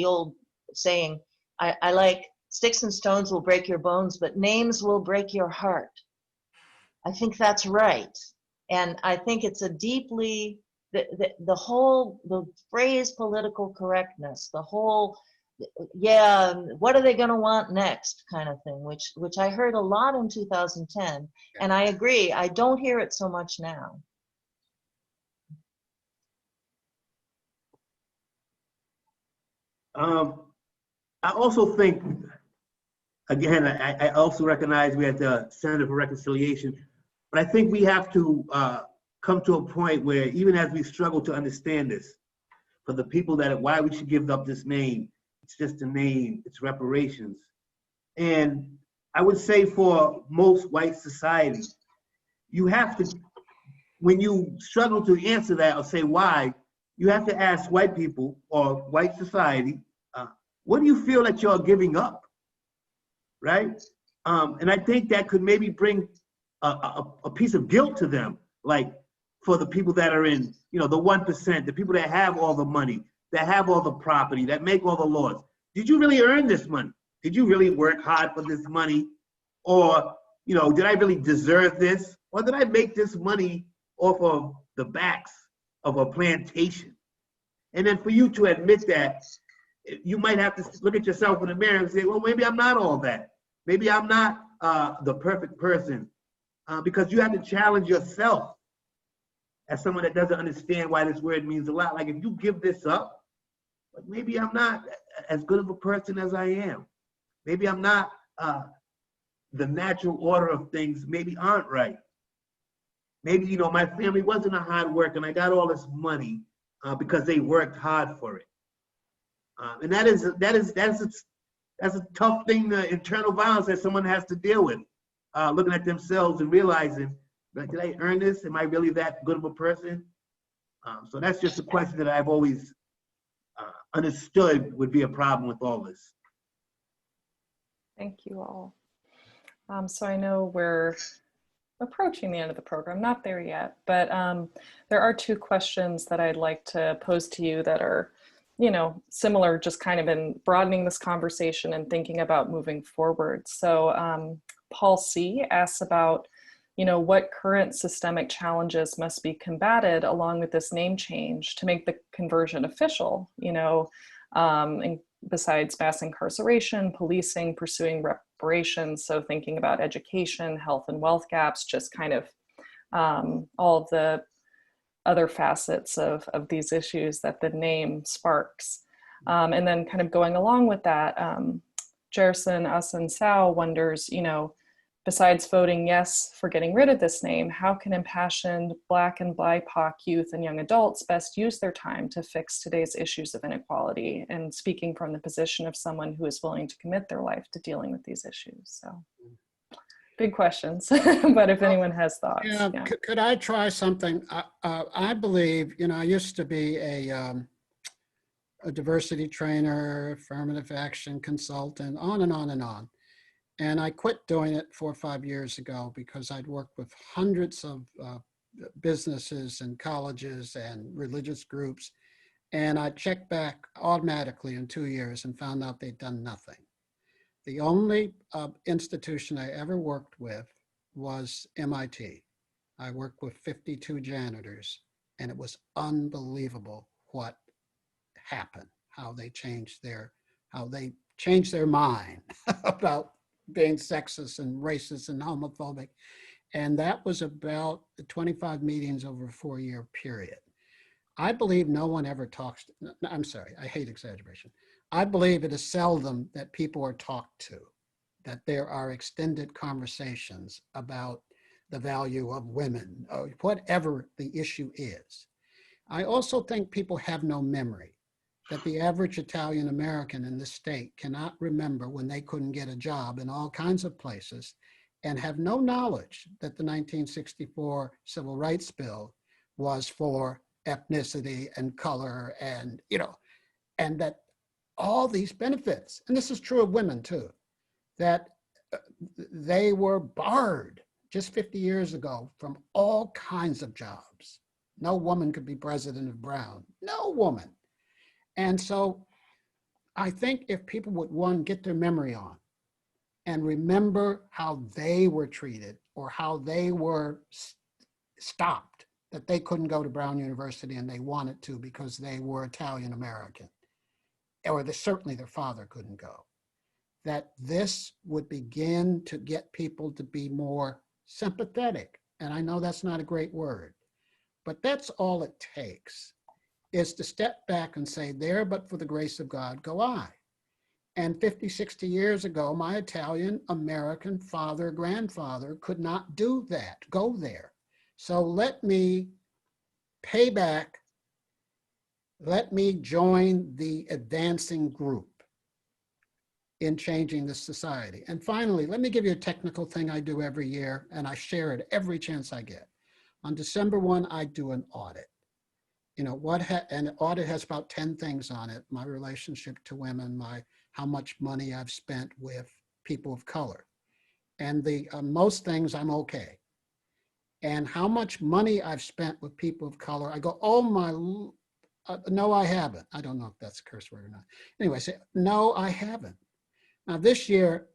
old saying, I like sticks and stones will break your bones, but names will break your heart. I think that's right. And I think it's a deeply, the phrase political correctness, the whole, yeah, what are they going to want next kind of thing, which I heard a lot in 2010. And I agree, I don't hear it so much now. I also think, again, I also recognize we at the Center for Reconciliation, but I think we have to come to a point where even as we struggle to understand this, for the people why we should give up this name, it's just a name, it's reparations. And I would say for most white society, you have to, when you struggle to answer that or say why, you have to ask white people or white society, what do you feel that you're giving up, right? And I think that could maybe bring a piece of guilt to them, like for the people that are in, you know, the 1%, the people that have all the money, that have all the property, that make all the laws. Did you really earn this money? Did you really work hard for this money? Or, you know, did I really deserve this? Or did I make this money off of the backs of a plantation? And then for you to admit that, you might have to look at yourself in the mirror and say, well, maybe I'm not all that. Maybe I'm not the perfect person. Because you have to challenge yourself as someone that doesn't understand why this word means a lot. Like, if you give this up, like, maybe I'm not as good of a person as I am. Maybe I'm not, the natural order of things maybe aren't right. Maybe, you know, my family wasn't a hard worker and I got all this money because they worked hard for it. And that's a tough thing, internal violence that someone has to deal with. Looking at themselves and realizing, like, did I earn this? Am I really that good of a person? So that's just a question that I've always understood would be a problem with all this. Thank you all. So I know we're approaching the end of the program, not there yet, but there are two questions that I'd like to pose to you that are, you know, similar, just kind of in broadening this conversation and thinking about moving forward. So Paul C. asks about, you know, what current systemic challenges must be combated along with this name change to make the conversion official, you know, and besides mass incarceration, policing, pursuing reparations. So thinking about education, health and wealth gaps, just kind of all of the other facets of these issues that the name sparks. And then kind of going along with that, Jerson Asen Sao wonders, you know, besides voting yes for getting rid of this name, how can impassioned Black and BIPOC youth and young adults best use their time to fix today's issues of inequality? And speaking from the position of someone who is willing to commit their life to dealing with these issues. So big questions, but if anyone has thoughts. Yeah, yeah. Could I try something? I believe, you know, I used to be a diversity trainer, affirmative action consultant, on and on and on. And I quit doing it 4 or 5 years ago because I'd worked with hundreds of businesses and colleges and religious groups. And I checked back automatically in 2 years and found out they'd done nothing. The only institution I ever worked with was MIT. I worked with 52 janitors, and it was unbelievable what happened, how they changed their mind about being sexist and racist and homophobic. And that was about 25 meetings over a 4-year period. I believe no one ever talks, I'm sorry, I hate exaggeration. I believe it is seldom that people are talked to, that there are extended conversations about the value of women, or whatever the issue is. I also think people have no memory, that the average Italian American in this state cannot remember when they couldn't get a job in all kinds of places, and have no knowledge that the 1964 Civil Rights Bill was for ethnicity and color, and, you know, and that all these benefits, and this is true of women too, that they were barred just 50 years ago from all kinds of jobs. No woman could be president of Brown, no woman. And so I think if people would, one, get their memory on and remember how they were treated or how they were stopped, that they couldn't go to Brown University and they wanted to because they were Italian American, or certainly their father couldn't go, that this would begin to get people to be more sympathetic. And I know that's not a great word, but that's all it takes, is to step back and say, there but for the grace of God go I. And 50, 60 years ago, my Italian American father, grandfather could not do that, go there. So let me pay back, let me join the advancing group in changing this society. And finally, let me give you a technical thing I do every year, and I share it every chance I get. On December 1, I do an audit. you know, and the audit has about 10 things on it. My relationship to women, how much money I've spent with people of color. And the most things I'm okay. And how much money I've spent with people of color, I go, oh my, no, I haven't. I don't know if that's a curse word or not. Anyway, I say, no, I haven't. Now this year,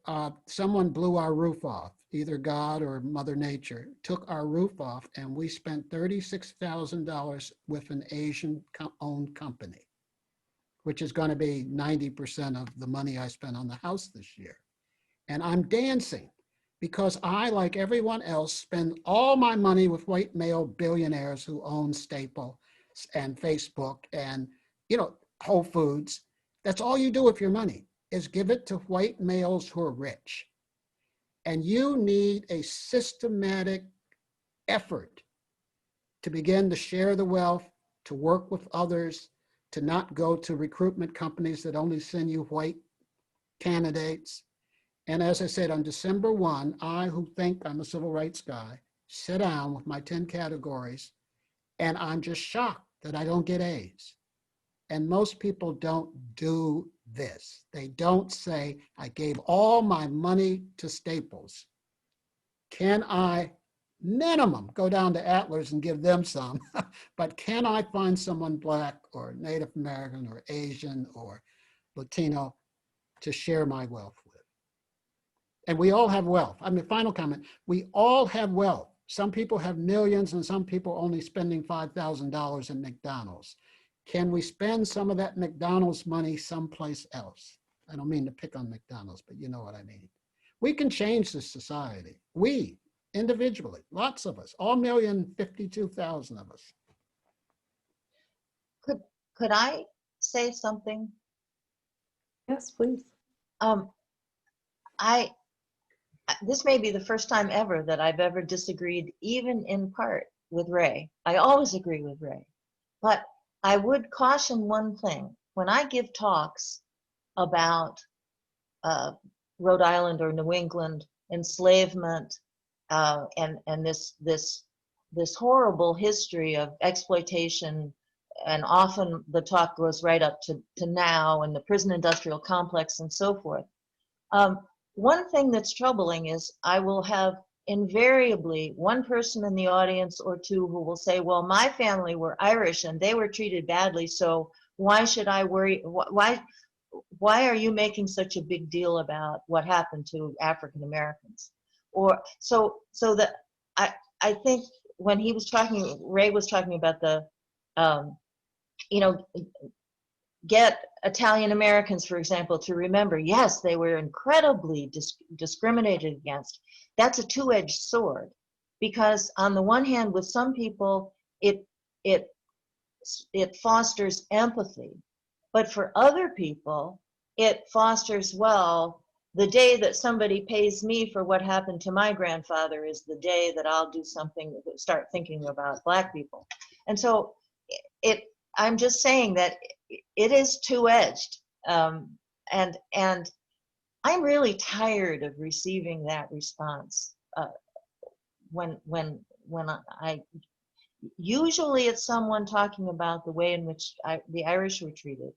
someone blew our roof off, either God or Mother Nature took our roof off, and we spent $36,000 with an Asian-owned company, which is going to be 90% of the money I spent on the house this year. And I'm dancing because I, like everyone else, spend all my money with white male billionaires who own Staples and Facebook and, you know, Whole Foods. That's all you do with your money, is give it to white males who are rich. And you need a systematic effort to begin to share the wealth, to work with others, to not go to recruitment companies that only send you white candidates. And as I said, on December 1, I, who think I'm a civil rights guy, sit down with my 10 categories, and I'm just shocked that I don't get A's. And most people don't do this. They don't say, I gave all my money to Staples. Can I, minimum, go down to Atlas and give them some? But can I find someone Black or Native American or Asian or Latino to share my wealth with? And we all have wealth. I mean, final comment, we all have wealth. Some people have millions and some people only spending $5,000 at McDonald's. Can we spend some of that McDonald's money someplace else? I don't mean to pick on McDonald's, but you know what I mean. We can change this society. We, individually, lots of us, all 1,052,000 of us. Could I say something? Yes, please. This may be the first time ever that I've ever disagreed, even in part, with Ray. I always agree with Ray. But I would caution one thing. When I give talks about Rhode Island or New England enslavement and this horrible history of exploitation, and often the talk goes right up to now and the prison industrial complex and so forth. One thing that's troubling is I will have invariably one person in the audience or two who will say, well, my family were Irish and they were treated badly, so why should I worry? Why are you making such a big deal about what happened to African Americans? Or so that I think when he was talking, Ray was talking about the, you know, get Italian Americans, for example, to remember, yes, they were incredibly discriminated against. That's a two-edged sword, because on the one hand, with some people, it fosters empathy, but for other people, it fosters, well, the day that somebody pays me for what happened to my grandfather is the day that I'll do something, start thinking about Black people. And so I'm just saying that it is two-edged, and I'm really tired of receiving that response. When I usually it's someone talking about the way in which the Irish were treated,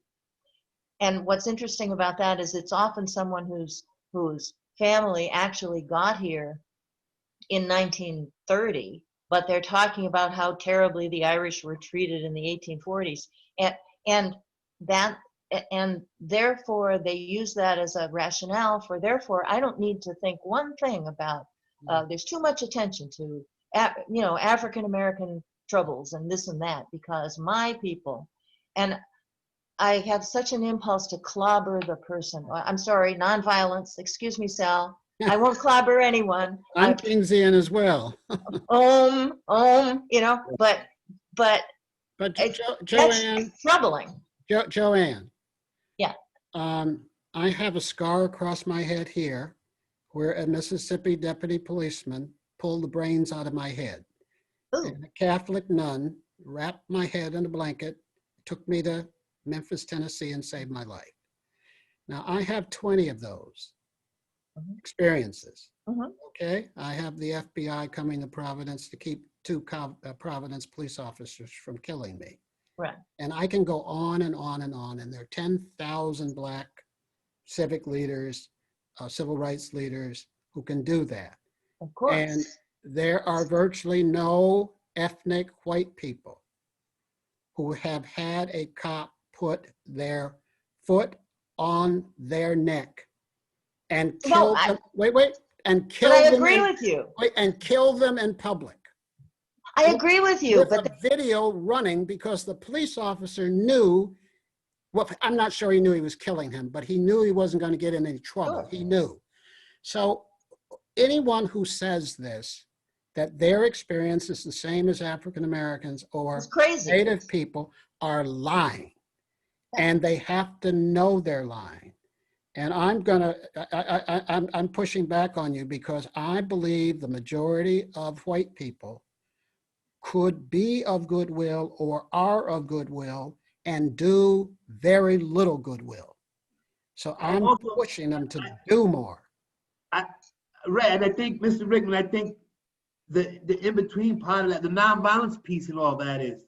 and what's interesting about that is it's often someone whose family actually got here in 1930, but they're talking about how terribly the Irish were treated in the 1840s. And therefore they use that as a rationale for, therefore I don't need to think one thing about there's too much attention to African American troubles and this and that, because my people, and I have such an impulse to clobber the person. I'm sorry, nonviolence, excuse me, Sal. I won't clobber anyone. I'm Keynesian as well. You know, but Joanne, that's troubling. Joanne. Yeah. I have a scar across my head here where a Mississippi deputy policeman pulled the brains out of my head. Ooh. And a Catholic nun wrapped my head in a blanket, took me to Memphis, Tennessee, and saved my life. Now, I have 20 of those experiences. Okay, I have the FBI coming to Providence to keep two Providence police officers from killing me. Right. And I can go on and on and on. And there are 10,000 Black civic leaders, civil rights leaders who can do that. Of course. And there are virtually no ethnic white people who have had a cop put their foot on their neck and kill them. And kill but I them. agree with you. And kill them in public. I agree with you. With But a video running because the police officer knew. Well, I'm not sure he knew he was killing him, but he knew he wasn't going to get in any trouble. Sure. He knew. So anyone who says this, that their experience is the same as African Americans or it's crazy. Native people, are lying. And they have to know they're lying. And I'm pushing back on you because I believe the majority of white people could be of goodwill or are of goodwill and do very little goodwill. So I'm pushing them to do more. Right, and I think, Mr. Rickman, I think the in-between part of that, the nonviolence piece and all that is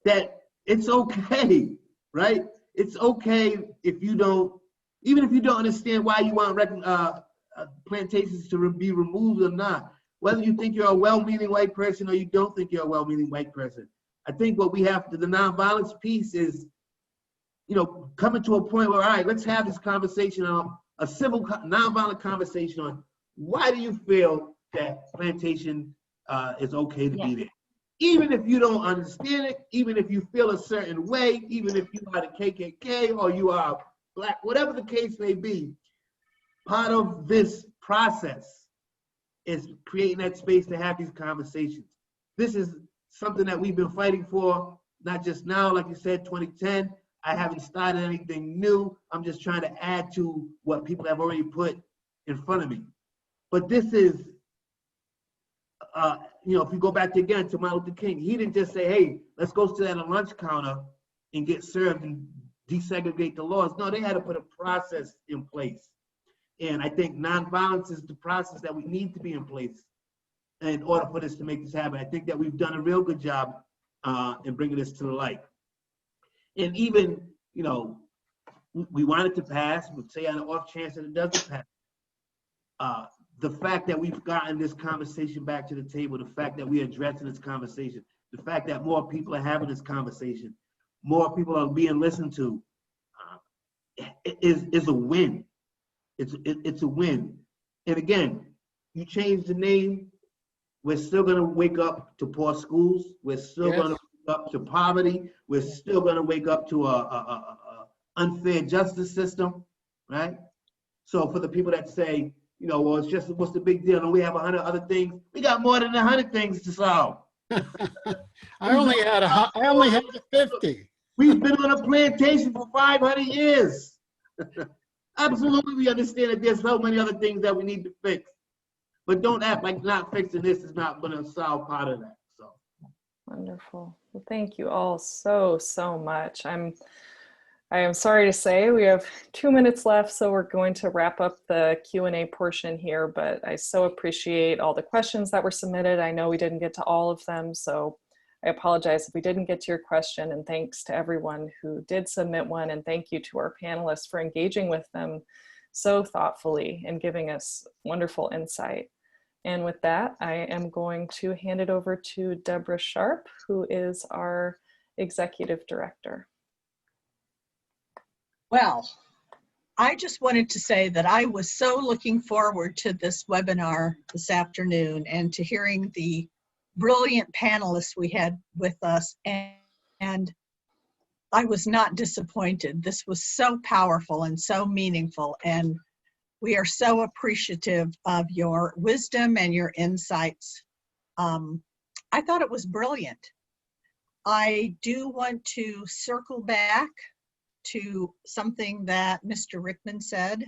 that it's okay, right? It's okay if you don't, even if you don't understand why you want plantations to be removed or not, whether you think you're a well-meaning white person or you don't think you're a well-meaning white person. I think what we have to, the nonviolence piece is, coming to a point where, all right, let's have this conversation on a civil, nonviolent conversation on why do you feel that plantation is okay to be there? Even if you don't understand it, even if you feel a certain way, even if you are the KKK or you are Black, whatever the case may be, part of this process is creating that space to have these conversations. This is something that we've been fighting for, not just now, like you said, 2010. I haven't started anything new. I'm just trying to add to what people have already put in front of me. But this is, if you go back to Martin Luther King, he didn't just say, hey, let's go sit at a lunch counter and get served and desegregate the laws. No, they had to put a process in place. And I think nonviolence is the process that we need to be in place in order for this to make this happen. I think that we've done a real good job in bringing this to the light. And even, we want it to pass, but say on the off chance that it doesn't pass. The fact that we've gotten this conversation back to the table, the fact that we're addressing this conversation, the fact that more people are having this conversation, more people are being listened to, is a win. It's a win. And again, you change the name, we're still going to wake up to poor schools. We're still going to wake up to poverty. We're still going to wake up to a unfair justice system, right? So for the people that say, well, it's just, what's the big deal? And we have 100 other things. We got more than 100 things to solve. I only had 50. We've been on a plantation for 500 years. Absolutely, we understand that there's so many other things that we need to fix. But don't act like not fixing this is not going to solve part of that. So wonderful. Well, thank you all so much. I am sorry to say we have 2 minutes left, so we're going to wrap up the Q&A portion here, but I so appreciate all the questions that were submitted. I know we didn't get to all of them, so I apologize if we didn't get to your question, and thanks to everyone who did submit one, and thank you to our panelists for engaging with them so thoughtfully and giving us wonderful insight. And with that, I am going to hand it over to Deborah Sharp, who is our Executive Director. Well, I just wanted to say that I was so looking forward to this webinar this afternoon and to hearing the brilliant panelists we had with us, and I was not disappointed. This was so powerful and so meaningful, and we are so appreciative of your wisdom and your insights. I thought it was brilliant. I do want to circle back to something that Mr. Rickman said,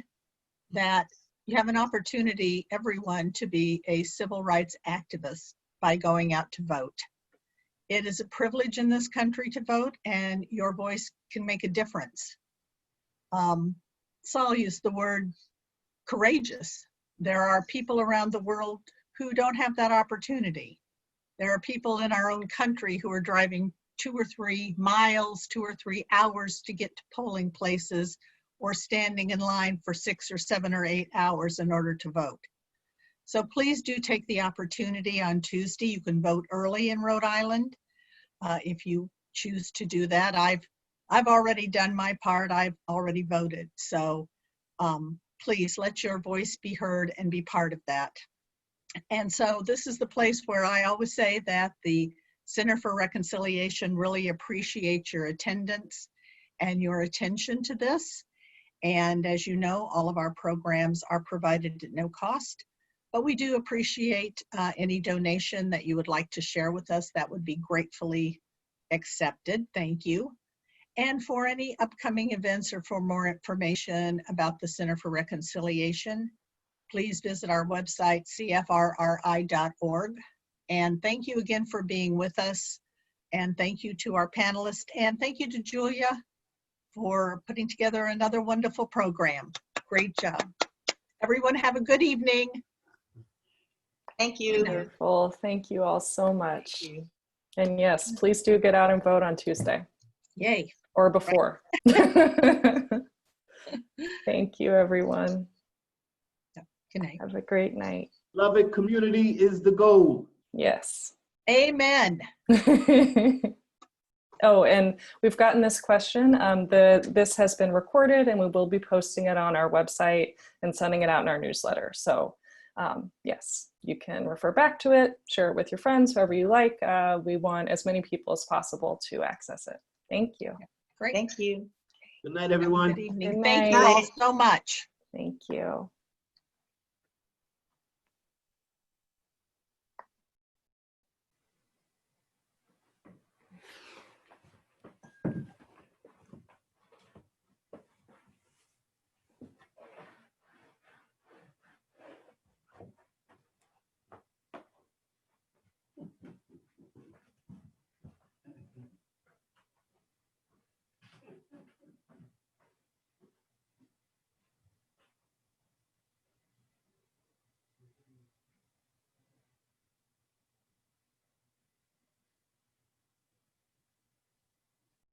that you have an opportunity, everyone, to be a civil rights activist by going out to vote. It is a privilege in this country to vote, and your voice can make a difference. So I'll use the word courageous. There are people around the world who don't have that opportunity. There are people in our own country who are driving 2 or 3 miles, 2 or 3 hours to get to polling places, or standing in line for 6 or 7 or 8 hours in order to vote. So please do take the opportunity on Tuesday. You can vote early in Rhode Island if you choose to do that. I've already done my part. I've already voted. So please let your voice be heard and be part of that. And so this is the place where I always say that the Center for Reconciliation really appreciates your attendance and your attention to this. And as you know, all of our programs are provided at no cost, but we do appreciate any donation that you would like to share with us. That would be gratefully accepted. Thank you. And for any upcoming events or for more information about the Center for Reconciliation, please visit our website, cfrri.org. And thank you again for being with us. And thank you to our panelists. And thank you to Julia for putting together another wonderful program. Great job. Everyone have a good evening. Thank you. Wonderful. Thank you all so much. Thank you. And yes, please do get out and vote on Tuesday Yay. or before. Thank you, everyone. Good night. Have a great night. Lubbock community is the goal. Yes. Amen. Oh, and we've gotten this question. This has been recorded and we will be posting it on our website and sending it out in our newsletter. So yes, you can refer back to it, share it with your friends, whoever you like. We want as many people as possible to access it. Thank you. Great. Thank you. Good night, everyone. Good evening. Good Thank night. you all so much. Thank you.